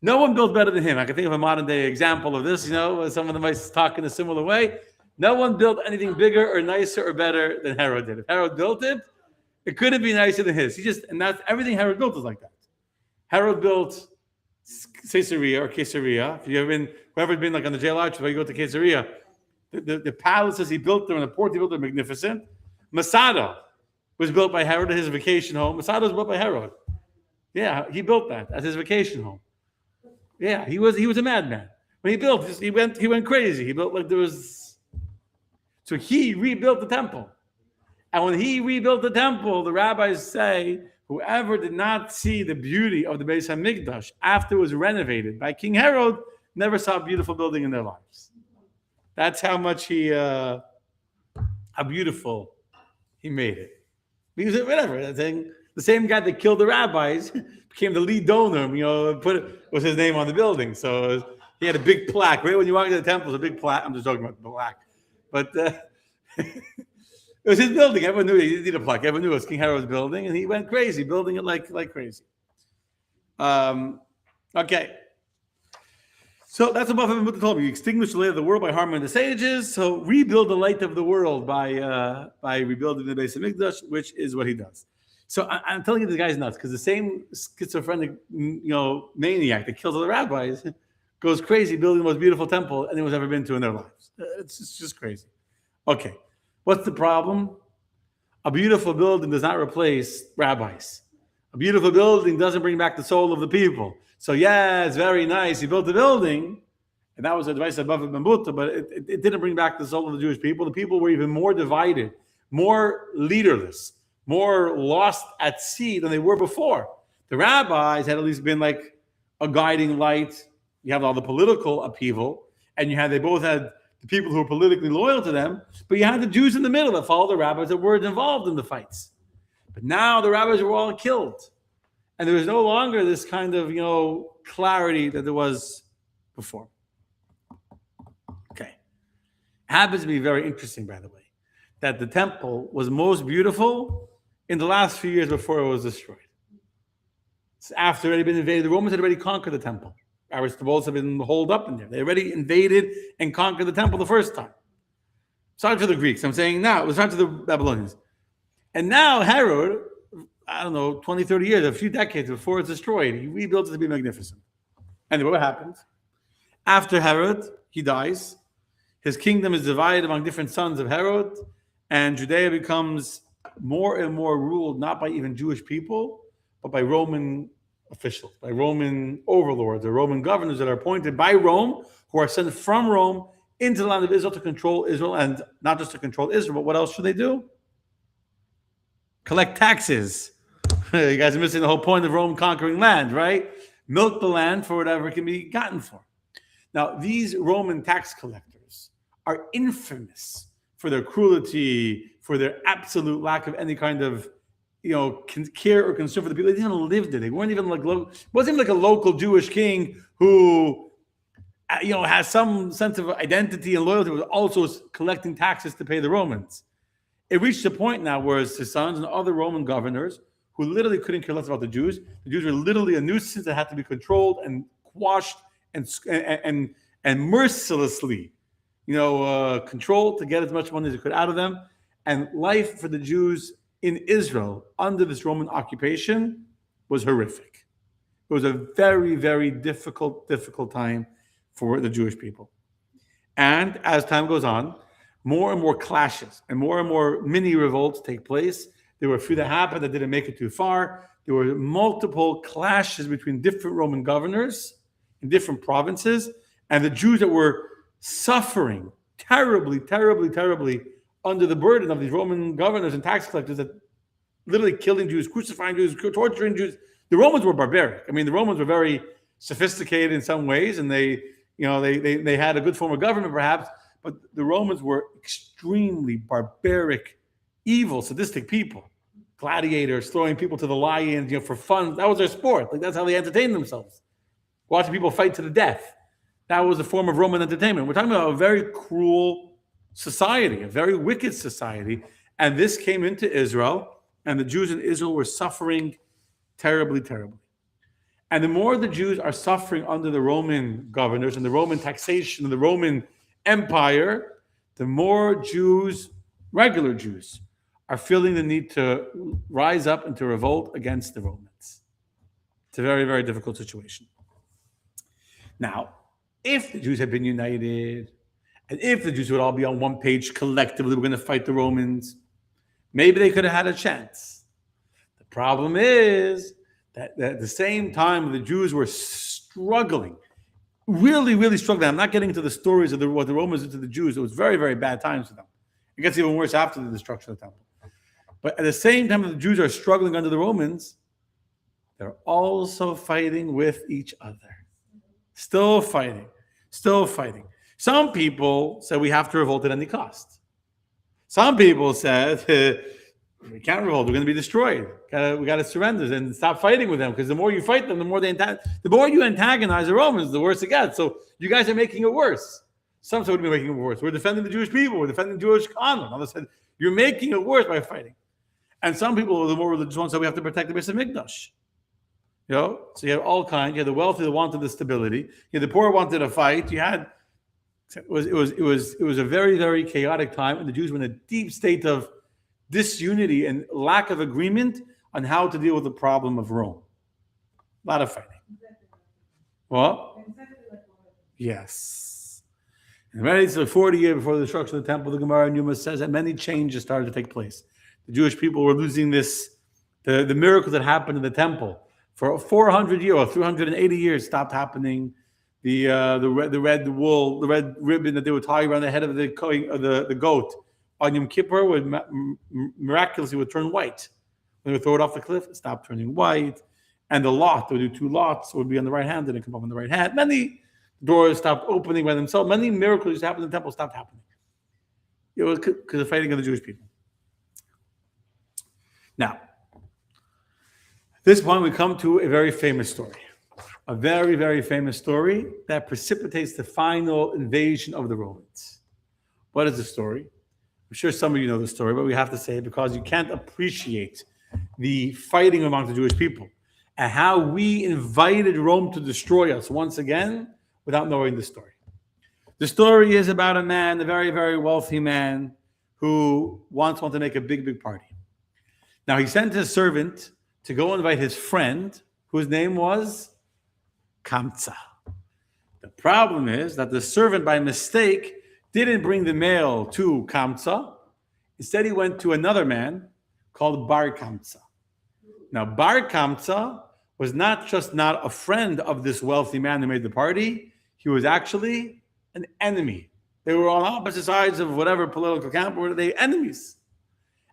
[SPEAKER 1] No one built better than him. I can think of a modern day example of this. Some of them might talk in a similar way. No one built anything bigger or nicer or better than Herod did. If Herod built it, it couldn't be nicer than his. And that's everything Herod built was like that. Herod built Caesarea. If you whoever's been like on the jail arch, where you go to Caesarea, the palaces he built there and the port he built there are magnificent. Masada was built by Herod at his vacation home. Masada was built by Herod. Yeah, he built that as his vacation home. Yeah, he was a madman. When he built, he went crazy. He built like there was. So he rebuilt the temple, and when he rebuilt the temple, the rabbis say whoever did not see the beauty of the Beis Hamikdash after it was renovated by King Herod never saw a beautiful building in their lives. That's how much how beautiful he made it. Because whatever, the same guy that killed the rabbis became the lead donor. Was his name on the building. So he had a big plaque. Right when you walk into the temple, there's a big plaque. I'm just talking about the plaque, but it was his building. Everyone knew he didn't need a plaque. Everyone knew it was King Herod's building, and he went crazy building it like crazy. Okay. So that's what Buddha told me. You extinguish the light of the world by harming the sages. So rebuild the light of the world by rebuilding the Beis Hamikdash, which is what he does. So I'm telling you, the guy's nuts because the same schizophrenic, maniac that kills all the rabbis goes crazy building the most beautiful temple anyone's ever been to in their lives. It's just crazy. Okay, what's the problem? A beautiful building does not replace rabbis. A beautiful building doesn't bring back the soul of the people. So yeah, it's very nice. He built the building, and that was the advice of Bava Ben Buta, but it didn't bring back the soul of the Jewish people. The people were even more divided, more leaderless, more lost at sea than they were before. The rabbis had at least been like a guiding light. You have all the political upheaval, and they both had the people who were politically loyal to them, but you had the Jews in the middle that followed the rabbis that weren't involved in the fights. But now the rabbis were all killed. And there was no longer this kind of, clarity that there was before. Okay. It happens to be very interesting, by the way, that the temple was most beautiful in the last few years before it was destroyed. It's after it had been invaded. The Romans had already conquered the temple. Aristobulus had been holed up in there. They already invaded and conquered the temple the first time. Sorry for the Greeks. I'm saying now, it was time to the Babylonians. And now Herod, 20, 30 years, a few decades before it's destroyed, he rebuilds it to be magnificent. Anyway, what happens? After Herod, he dies. His kingdom is divided among different sons of Herod, and Judea becomes more and more ruled not by even Jewish people, but by Roman officials, by Roman overlords or Roman governors that are appointed by Rome, who are sent from Rome into the land of Israel to control Israel, and not just to control Israel, but what else should they do? Collect taxes. You guys are missing the whole point of Rome conquering land, right? Milk the land for whatever it can be gotten for. Now, these Roman tax collectors are infamous for their cruelty, for their absolute lack of any kind of, care or concern for the people. They didn't even live there. They weren't even wasn't even like a local Jewish king who, has some sense of identity and loyalty, was also collecting taxes to pay the Romans. It reached a point now where his sons and other Roman governors who literally couldn't care less about the Jews were literally a nuisance that had to be controlled and quashed and mercilessly, controlled to get as much money as they could out of them. And life for the Jews in Israel under this Roman occupation was horrific. It was a very, very difficult time for the Jewish people. And as time goes on, more and more clashes and more mini revolts take place. There were a few that happened that didn't make it too far. There were multiple clashes between different Roman governors in different provinces, and the Jews that were suffering terribly, terribly, terribly under the burden of these Roman governors and tax collectors that literally killing Jews, crucifying Jews, torturing Jews. The Romans were barbaric. I mean, the Romans were very sophisticated in some ways, and they had a good form of government perhaps, but the Romans were extremely barbaric, evil, sadistic people. Gladiators, throwing people to the lions, for fun. That was their sport. That's how they entertained themselves. Watching people fight to the death. That was a form of Roman entertainment. We're talking about a very cruel, society, a very wicked society. And this came into Israel, and the Jews in Israel were suffering terribly, terribly. And the more the Jews are suffering under the Roman governors and the Roman taxation and the Roman Empire, the more Jews, regular Jews, are feeling the need to rise up and to revolt against the Romans. It's a very, very difficult situation. Now, if the Jews had been united, and if the Jews would all be on one page collectively, we're going to fight the Romans, maybe they could have had a chance. The problem is that at the same time the Jews were struggling, really, really struggling. I'm not getting into the stories of what the Romans did to the Jews. It was very, very bad times for them. It gets even worse after the destruction of the temple. But at the same time that the Jews are struggling under the Romans, they're also fighting with each other. Still fighting. Still fighting. Some people said we have to revolt at any cost. Some people said we can't revolt. We're going to be destroyed. We got to surrender and stop fighting with them, because the more you fight them, the more you antagonize the Romans, the worse it gets. So you guys are making it worse. Some said we're making it worse. We're defending the Jewish people. We're defending Jewish honor. Others said you're making it worse by fighting. And some people, the more religious ones, said we have to protect the Beis Hamikdash. So you have all kinds. You had the wealthy that wanted the stability. You had the poor wanted to fight. It was a very, very chaotic time, and the Jews were in a deep state of disunity and lack of agreement on how to deal with the problem of Rome. A lot of fighting. What? Yes. And right to the 40 year before the destruction of the temple, the Gemara in Yuma says that many changes started to take place. The Jewish people were losing the miracles that happened in the temple. For 400 years or 380 years stopped happening. The red wool, the red ribbon that they would tie around the head of the goat on Yom Kippur would miraculously would turn white. When they would throw it off the cliff, it stopped turning white. And the lot, they would do two lots, would be on the right hand, and it come up on the right hand. Many doors stopped opening by themselves. Many miracles used to happen in the temple stopped happening. It was because of fighting of the Jewish people. Now, at this point, we come to a very famous story. A very, very famous story that precipitates the final invasion of the Romans. What is the story? I'm sure some of you know the story, but we have to say it because you can't appreciate the fighting among the Jewish people and how we invited Rome to destroy us once again without knowing the story. The story is about a man, a very, very wealthy man, who wanted to make a big, big party. Now, he sent his servant to go invite his friend, whose name was Kamsa. The problem is that the servant, by mistake, didn't bring the mail to Kamsa. Instead, he went to another man called Bar Kamsa. Now, Bar Kamsa was not just not a friend of this wealthy man who made the party, he was actually an enemy. They were on opposite sides of whatever political camp, were they enemies.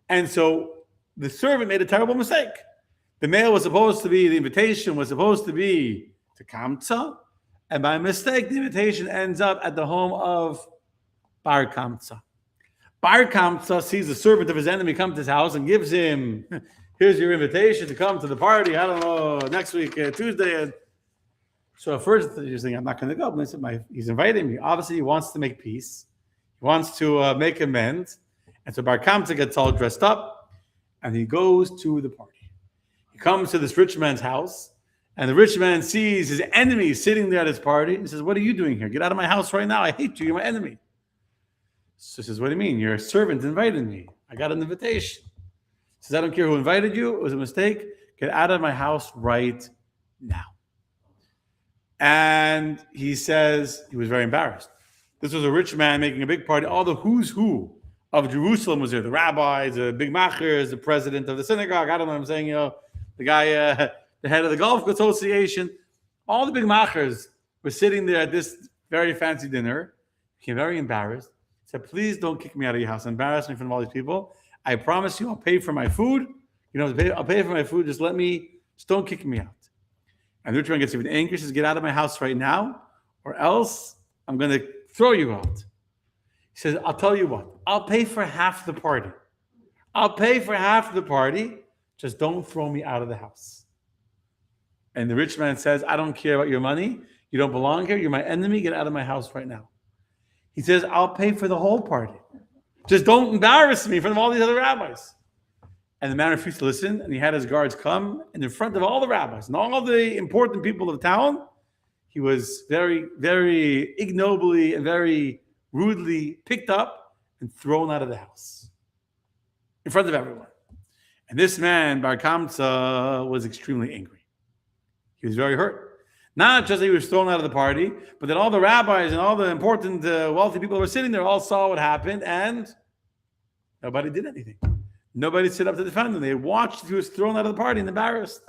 [SPEAKER 1] And so the servant made a terrible mistake. The mail was supposed to be, the invitation was supposed to be to Kamsa, and by mistake, the invitation ends up at the home of Bar Kamsa. Bar Kamsa sees the servant of his enemy come to his house and gives him, here's your invitation to come to the party, I don't know, next week, Tuesday. So at first, he's thinking, I'm not going to go. But I said, he's inviting me. Obviously, he wants to make peace. He wants to make amends. And so Bar Kamsa gets all dressed up, and he goes to the party. He comes to this rich man's house, and the rich man sees his enemy sitting there at his party. He says, what are you doing here? Get out of my house right now. I hate you. You're my enemy. So he says, what do you mean? Your servant invited me. I got an invitation. He says, I don't care who invited you. It was a mistake. Get out of my house right now. And he says, he was very embarrassed. This was a rich man making a big party. All the who's who of Jerusalem was there. The rabbis, the big machers, the president of the synagogue. I don't know what I'm saying, the guy, the head of the Golf Association. All the big machers were sitting there at this very fancy dinner. He became very embarrassed. He said, please don't kick me out of your house. Embarrass me in front of all these people. I promise you I'll pay for my food. I'll pay for my food. Just don't kick me out. And the rich man gets even angry. He says, get out of my house right now, or else I'm going to throw you out. He says, I'll tell you what. I'll pay for half the party. I'll pay for half the party. Just don't throw me out of the house. And the rich man says, I don't care about your money. You don't belong here. You're my enemy. Get out of my house right now. He says, I'll pay for the whole party. Just don't embarrass me in front of all these other rabbis. And the man refused to listen, and he had his guards come, and in front of all the rabbis and all the important people of town, he was very, very ignobly and very rudely picked up and thrown out of the house in front of everyone. And this man, Bar Kamsa, was extremely angry. He was very hurt. Not just that he was thrown out of the party, but that all the rabbis and all the important wealthy people who were sitting there all saw what happened, and nobody did anything. Nobody stood up to defend him. They watched. He was thrown out of the party and embarrassed.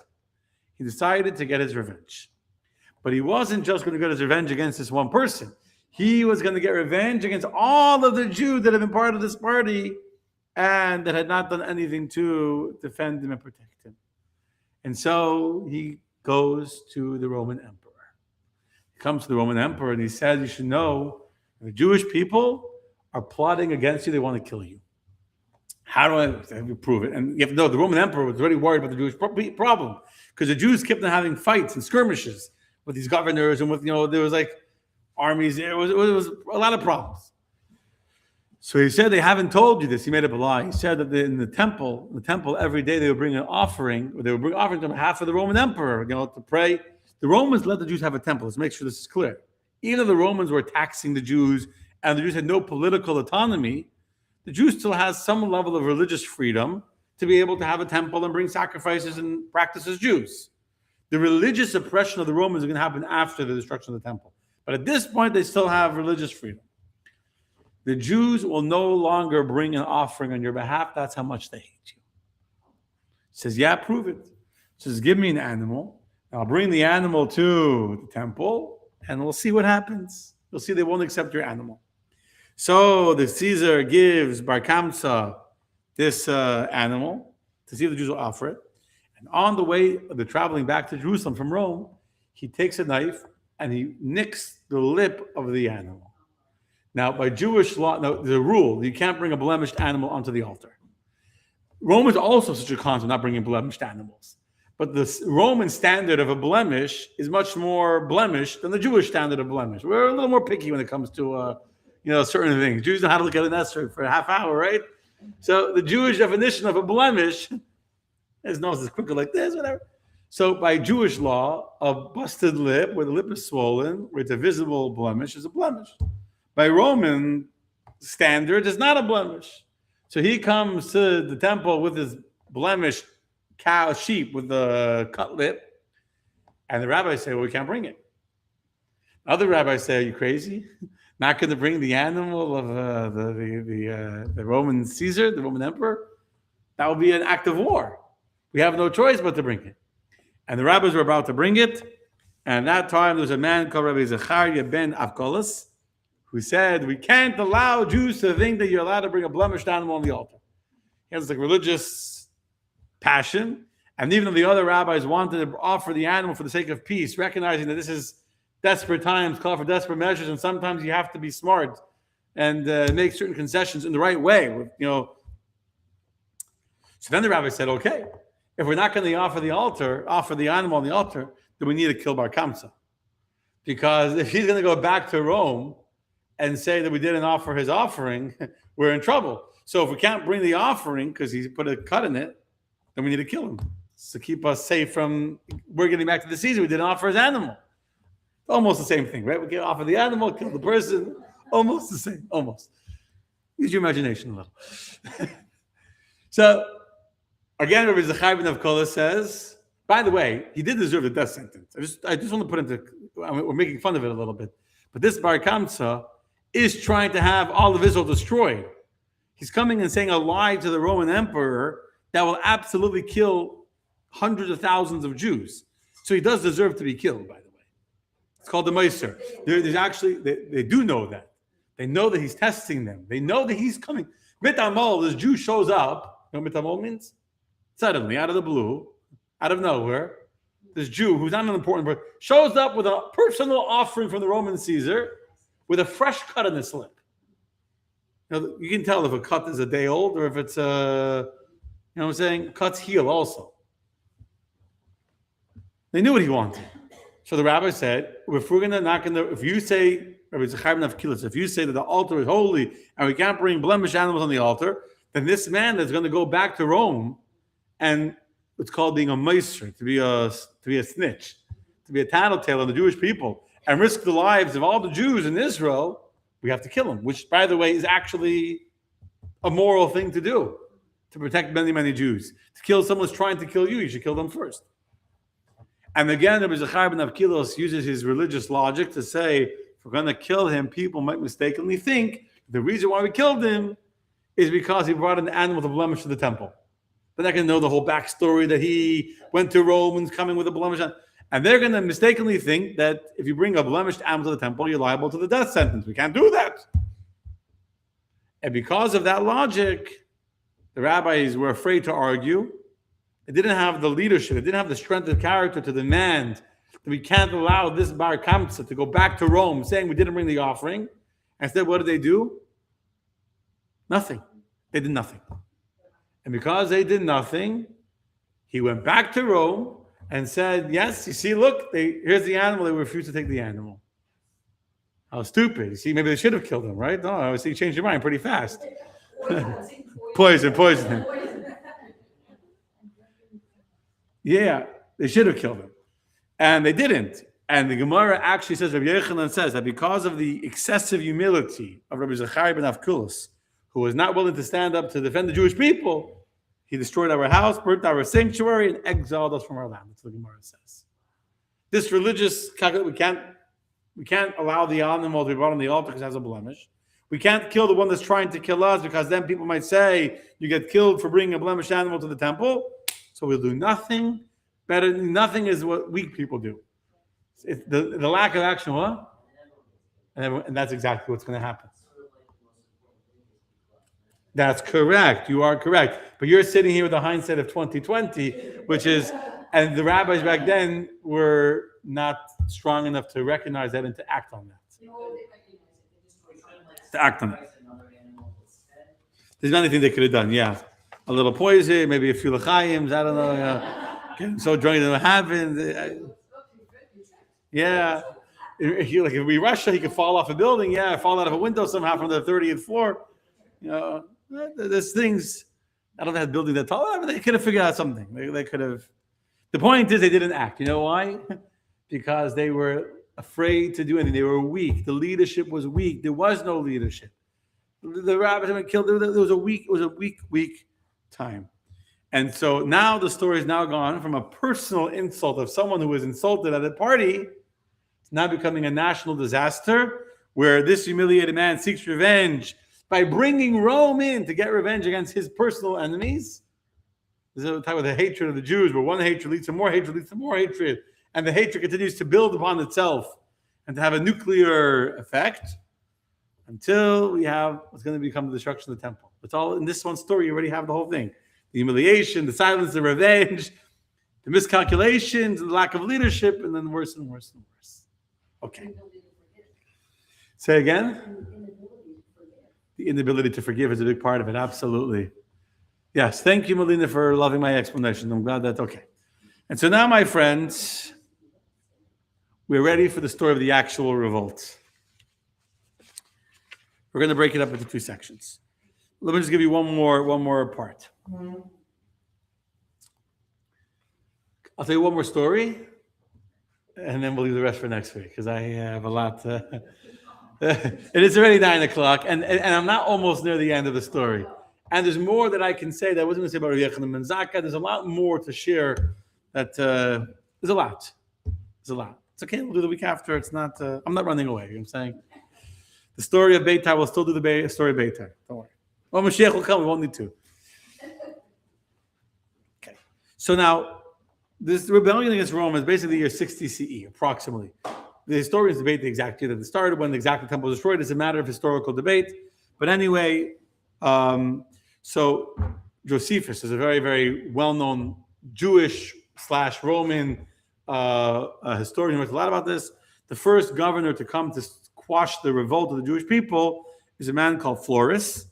[SPEAKER 1] He decided to get his revenge. But he wasn't just going to get his revenge against this one person. He was going to get revenge against all of the Jews that had been part of this party and that had not done anything to defend him and protect him. And so he goes to the Roman emperor. He comes to the Roman emperor and he says, you should know the Jewish people are plotting against you. They want to kill you. How do I prove it? And you have to know the Roman emperor was already worried about the Jewish problem because the Jews kept on having fights and skirmishes with these governors and with, there was like armies. It was a lot of problems. So he said, they haven't told you this. He made up a lie. He said that in the temple every day they would bring an offering, or they would bring offerings on behalf of the Roman emperor, to pray. The Romans let the Jews have a temple. Let's make sure this is clear. Even though the Romans were taxing the Jews and the Jews had no political autonomy, the Jews still has some level of religious freedom to be able to have a temple and bring sacrifices and practice as Jews. The religious oppression of the Romans is going to happen after the destruction of the temple. But at this point, they still have religious freedom. The Jews will no longer bring an offering on your behalf. That's how much they hate you. He says, yeah, prove it. He says, give me an animal. I'll bring the animal to the temple, and we'll see what happens. You'll see they won't accept your animal. So the Caesar gives Bar Kamsa this animal to see if the Jews will offer it. And on the way, they're traveling back to Jerusalem from Rome, he takes a knife and he nicks the lip of the animal. Now, by Jewish law, there's a rule. You can't bring a blemished animal onto the altar. Romans also such a concept, not bringing blemished animals. But the Roman standard of a blemish is much more blemished than the Jewish standard of blemish. We're a little more picky when it comes to certain things. Jews know how to look at an esrog for a half hour, right? So the Jewish definition of a blemish is nose is quicker like this, whatever. So by Jewish law, a busted lip where the lip is swollen, where it's a visible blemish, is a blemish. By Roman standard, it's not a blemish. So he comes to the temple with his blemished sheep with the cut lip, and the rabbis say, well, we can't bring it. Other rabbis say, are you crazy? Not going to bring the animal of the Roman Caesar, the Roman emperor? That would be an act of war. We have no choice but to bring it. And the rabbis were about to bring it, and at that time there was a man called Rabbi Zechariah ben Avkolas, who said, we can't allow Jews to think that you're allowed to bring a blemished animal on the altar. He has like religious passion. And even though the other rabbis wanted to offer the animal for the sake of peace, recognizing that this is desperate times, call for desperate measures, and sometimes you have to be smart and make certain concessions in the right way. So then the rabbi said, okay, if we're not going to offer the animal on the altar, then we need to kill Bar Kamsa. Because if he's going to go back to Rome and say that we didn't offer his offering, we're in trouble. So if we can't bring the offering because he put a cut in it, then we need to kill him to keep us safe from, we're getting back to the Caesar. We didn't offer his animal. Almost the same thing, right? We can offer the animal, kill the person. Almost the same, almost. Use your imagination a little. So, again, Rabbi Zechariah ben Avkolas says, by the way, he did deserve the death sentence. I just want to put into, we're making fun of it a little bit. But this Bar Kamsa is trying to have all of Israel destroyed. He's coming and saying a lie to the Roman emperor that will absolutely kill hundreds of thousands of Jews. So he does deserve to be killed, by the way. It's called the Meiser. There's actually, they do know that. They know that he's testing them. They know that he's coming. Mitamol, this Jew shows up. You know what mitamol means? Suddenly, out of the blue, out of nowhere, this Jew, who's not an important person, shows up with a personal offering from the Roman Caesar with a fresh cut in his lip. You can tell if a cut is a day old or if it's cuts heal also. They knew what he wanted. So the rabbi said, if you say Rabbi Zechariah ben Avkilos, if you say that the altar is holy and we can't bring blemished animals on the altar, then this man is going to go back to Rome, and it's called being a meiser, to be a snitch, to be a tattletale of the Jewish people, and risk the lives of all the Jews in Israel. We have to kill him, which, by the way, is actually a moral thing to do, to protect many, many Jews. To kill someone who's trying to kill you, you should kill them first. And again, Rabbi Zechariah ben Avkilos uses his religious logic to say, if we're going to kill him, people might mistakenly think the reason why we killed him is because he brought an animal with a blemish to the temple. They're not going to know the whole backstory that he went to Rome and coming with a blemish. And they're going to mistakenly think that if you bring a blemished animal to the temple, you're liable to the death sentence. We can't do that. And because of that logic, the rabbis were afraid to argue. They didn't have the leadership. They didn't have the strength of character to demand that we can't allow this Bar Kamsa to go back to Rome saying we didn't bring the offering. Instead, what did they do? Nothing. They did nothing. And because they did nothing, he went back to Rome and said, yes, you see, look, here's the animal. They refused to take the animal. How stupid. You see, maybe they should have killed him, right? No, I see you changed your mind pretty fast. Poison. Yeah, they should have killed him. And they didn't. And the Gemara actually says, Rabbi Yochanan says that because of the excessive humility of Rabbi Zechariah ben Avkilos, who was not willing to stand up to defend the Jewish people, he destroyed our house, burnt our sanctuary, and exiled us from our land. That's what the Gemara says. This religious calculation, we can't allow the animal to be brought on the altar because it has a blemish. We can't kill the one that's trying to kill us because then people might say you get killed for bringing a blemished animal to the temple. So we'll do nothing better. Nothing is what weak people do. It's the lack of action, what? And that's exactly what's going to happen. That's correct. You are correct. But you're sitting here with the hindsight of 2020, which is, and the rabbis back then were not strong enough to recognize that and to act on that. To act on it. There's anything they could have done, yeah. A little poison, maybe a few l'chaims, I don't know. Getting so drunk it happened. Yeah. Like if we Russia, he could fall off a building, fall out of a window somehow from the 30th floor. You know, there's things, I don't know how building that tall, but they could have figured out something. They could have. The point is they didn't act. You know why? Because they were afraid to do anything. They were weak. The leadership was weak. There was no leadership. The rabbis had been killed. It was a weak time. And so now the story is now gone from a personal insult of someone who was insulted at a party. It's now becoming a national disaster where this humiliated man seeks revenge by bringing Rome in to get revenge against his personal enemies. This is a type of the hatred of the Jews, where one hatred leads to more hatred, and the hatred continues to build upon itself and to have a nuclear effect until we have what's going to become the destruction of the temple. It's all in this one story. You already have the whole thing. The humiliation, the silence, the revenge, the miscalculations, the lack of leadership, and then worse and worse and worse. Okay. Say again? The inability to forgive is a big part of it. Absolutely. Yes. Thank you, Melina, for loving my explanation. I'm glad that's okay. And so now, my friends, we're ready for the story of the actual revolt. We're going to break it up into two sections. Let me just give you one more part. I'll tell you one more story, and then we'll leave the rest for next week because I have a lot. It is already 9:00, and I'm not almost near the end of the story. And there's more that I can say that I wasn't going to say about Rabbi Yochanan ben Zakkai. There's a lot more to share. There's a lot. It's okay. We'll do the week after. It's not. I'm not running away. You know what I'm saying? The story of Beitar, we'll still do the story of Beitar. Don't worry. Well, Mashiach will come. We won't need to. Okay. So now, this rebellion against Rome is basically year 60 CE, approximately. The historians debate the exact year that it started, when the exact temple was destroyed. It's a matter of historical debate. But anyway, so Josephus is a very, very well-known Jewish/Roman historian who writes a lot about this. The first governor to come to quash the revolt of the Jewish people is a man called Florus,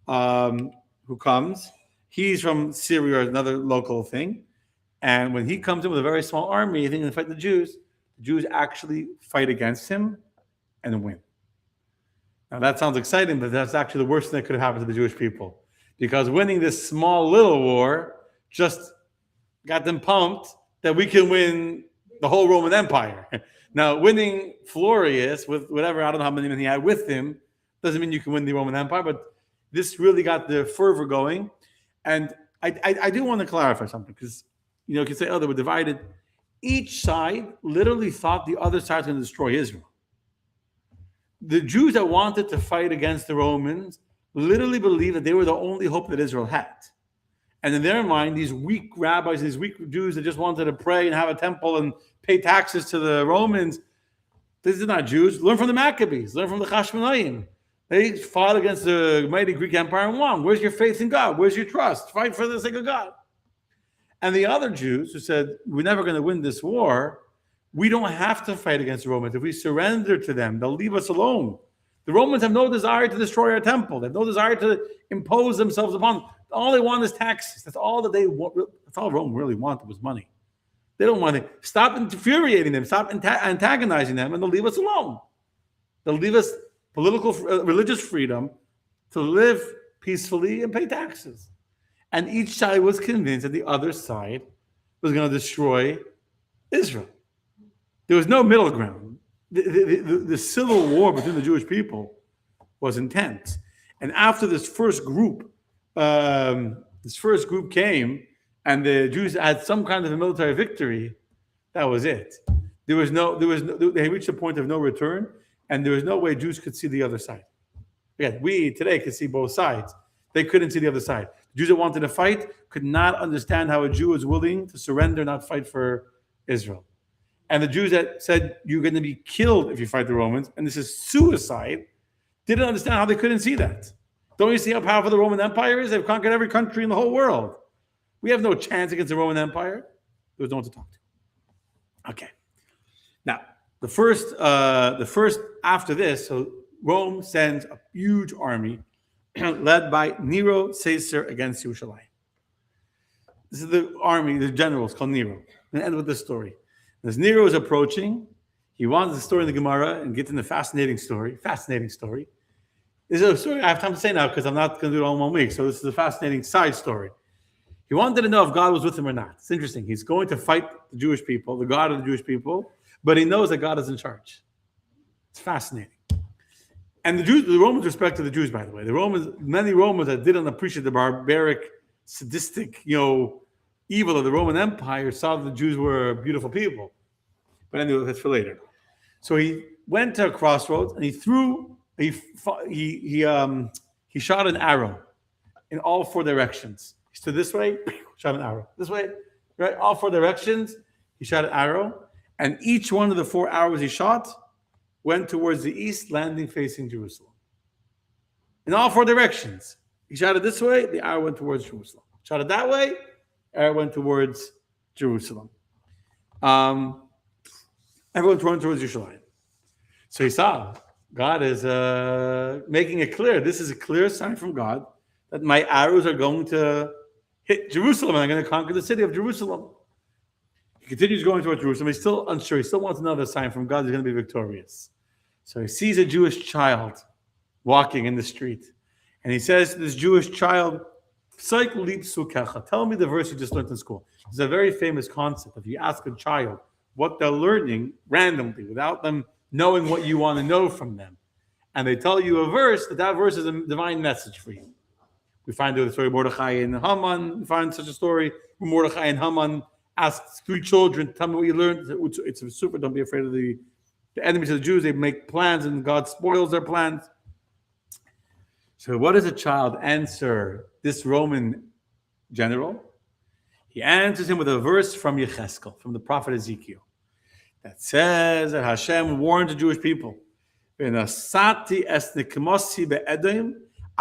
[SPEAKER 1] who comes. He's from Syria, another local thing. And when he comes in with a very small army, thinking to fight the Jews actually fight against him and win. Now that sounds exciting, but that's actually the worst thing that could have happened to the Jewish people. Because winning this small little war just got them pumped that we can win the whole Roman Empire. Now, winning Florius with whatever, I don't know how many men he had with him, doesn't mean you can win the Roman Empire, but this really got the fervor going. And I do want to clarify something, because you can say, oh, they were divided. Each side literally thought the other side was going to destroy Israel. The Jews that wanted to fight against the Romans literally believed that they were the only hope that Israel had. And in their mind, these weak rabbis, these weak Jews that just wanted to pray and have a temple and pay taxes to the Romans, these are not Jews. Learn from the Maccabees. Learn from the Hashmonaim. They fought against the mighty Greek Empire and won. Where's your faith in God? Where's your trust? Fight for the sake of God. And the other Jews who said, we're never going to win this war, we don't have to fight against the Romans. If we surrender to them, they'll leave us alone. The Romans have no desire to destroy our temple. They have no desire to impose themselves upon. All they want is taxes. That's all that they want. That's all Rome really wanted was money. They don't want to stop infuriating them, stop antagonizing them, and they'll leave us alone. They'll leave us political, religious freedom to live peacefully and pay taxes. And each side was convinced that the other side was going to destroy Israel. There was no middle ground. The civil war between the Jewish people was intense. And after this first group came, and the Jews had some kind of a military victory, that was it. They reached a point of no return, and there was no way Jews could see the other side. Again, we today could see both sides. They couldn't see the other side. The Jews that wanted to fight could not understand how a Jew was willing to surrender, not fight for Israel. And the Jews that said you're going to be killed if you fight the Romans, and this is suicide, didn't understand how they couldn't see that. Don't you see how powerful the Roman Empire is? They've conquered every country in the whole world. We have no chance against the Roman Empire. There was no one to talk to. Okay. Now, the first after this, so Rome sends a huge army led by Nero Caesar against Yerushalayim. This is the army, the general is called Nero. And end with this story. As Nero is approaching, he wants the story in the Gemara and gets in the fascinating story. This is a story I have time to say now because I'm not going to do it all in 1 week. So this is a fascinating side story. He wanted to know if God was with him or not. It's interesting. He's going to fight the Jewish people, the God of the Jewish people, but he knows that God is in charge. It's fascinating. And the Romans respected the Jews, by the way. Many Romans that didn't appreciate the barbaric, sadistic, evil of the Roman Empire saw that the Jews were beautiful people. But anyway, that's for later. So he went to a crossroads and he shot an arrow in all 4 directions. He stood this way, shot an arrow. This way, right? All 4 directions, he shot an arrow. And each one of the 4 arrows he shot went towards the east, landing facing Jerusalem. In all 4 directions. He shot it this way, the arrow went towards Jerusalem. Shot it that way, arrow went towards Jerusalem. Everyone went towards Yerushalayim. So he saw God is making it clear. This is a clear sign from God that my arrows are going to hit Jerusalem and I'm going to conquer the city of Jerusalem. He continues going towards Jerusalem. He's still unsure. He still wants another sign from God. He's going to be victorious. So he sees a Jewish child walking in the street. And he says to this Jewish child, tell me the verse you just learned in school. It's a very famous concept. If you ask a child what they're learning randomly, without them knowing what you want to know from them, and they tell you a verse, that verse is a divine message for you. We find the story of Mordechai and Haman. We find such a story where Mordechai and Haman asked 3 children, tell me what you learned. It's super, don't be afraid of the enemies of the Jews. They make plans and God spoils their plans. So what does a child answer this Roman general? He answers him with a verse from Yecheskel, from the prophet Ezekiel, that says that Hashem warned the Jewish people,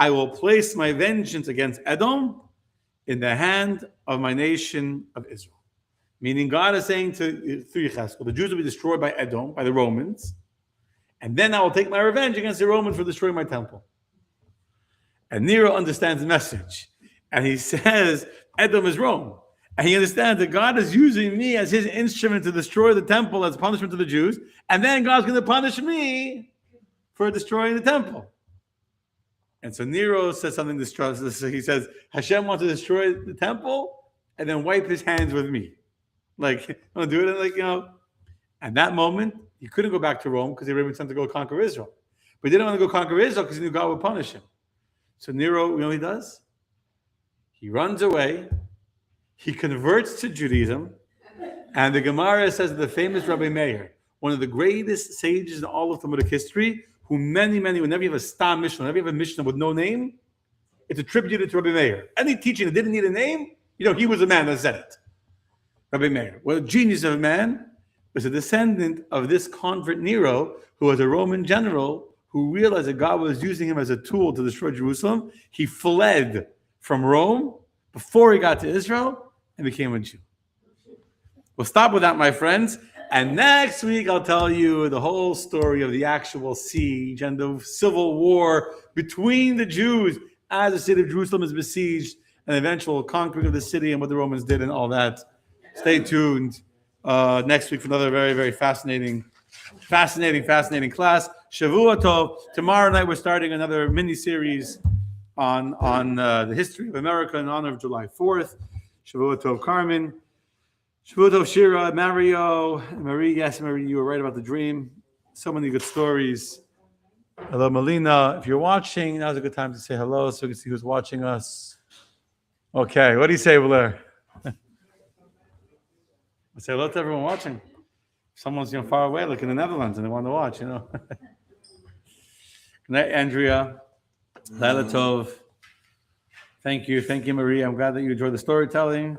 [SPEAKER 1] I will place my vengeance against Edom in the hand of my nation of Israel. Meaning God is saying through Yecheskel, the Jews will be destroyed by Edom, by the Romans, and then I will take my revenge against the Romans for destroying my temple. And Nero understands the message. And he says, Edom is Rome. And he understands that God is using me as his instrument to destroy the temple as punishment to the Jews. And then God's going to punish me for destroying the temple. And so Nero says something destructive. So he says, Hashem wants to destroy the temple and then wipe his hands with me. Like, I'll do it. And like, at that moment, he couldn't go back to Rome because they were sent to go conquer Israel. But he didn't want to go conquer Israel because he knew God would punish him. So Nero, you know what he does? He runs away. He converts to Judaism. And the Gemara says that the famous Rabbi Meir, one of the greatest sages in all of Talmudic history, who whenever you have a Stam Mishnah, whenever you have a Mishnah with no name, it's attributed to Rabbi Meir. Any teaching that didn't need a name, he was the man that said it. Rabbi Meir. What a genius of a man, was a descendant of this convert Nero, who was a Roman general who realized that God was using him as a tool to destroy Jerusalem. He fled from Rome before he got to Israel and became a Jew. We'll stop with that, my friends. And next week, I'll tell you the whole story of the actual siege and the civil war between the Jews as the city of Jerusalem is besieged and the eventual conquering of the city and what the Romans did and all that. Stay tuned next week for another very, very fascinating class. Shavua Tov. Tomorrow night, we're starting another mini-series on the history of America in honor of July 4th. Shavua Tov, Carmen. Shavua Tov, Shira, Mario, Marie. Yes, Marie, you were right about the dream. So many good stories. Hello, Melina. If you're watching, now's a good time to say hello so we can see who's watching us. Okay, what do you say, Blair? Say hello to everyone watching. Someone's far away, like in the Netherlands, and they want to watch. Good night, Andrea. Laila Tov. Thank you, Marie. I'm glad that you enjoyed the storytelling.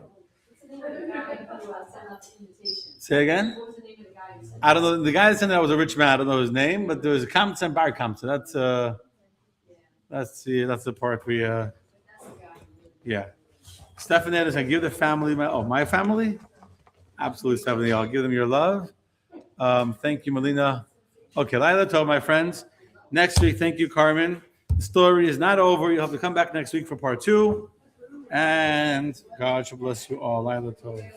[SPEAKER 1] Say again? What was the name of the guy who sent I don't know. The guy that sent that was a rich man. I don't know his name, but there was a Kamsa and Bar Kamsa. That's the part we. Yeah. Stephanie is going to give the family my family. Absolutely, Stephanie. I'll give them your love. Thank you, Melina. Okay, Laila Tov, my friends. Next week, thank you, Carmen. The story is not over. You'll have to come back next week for part 2. And God shall bless you all. Laila Tov.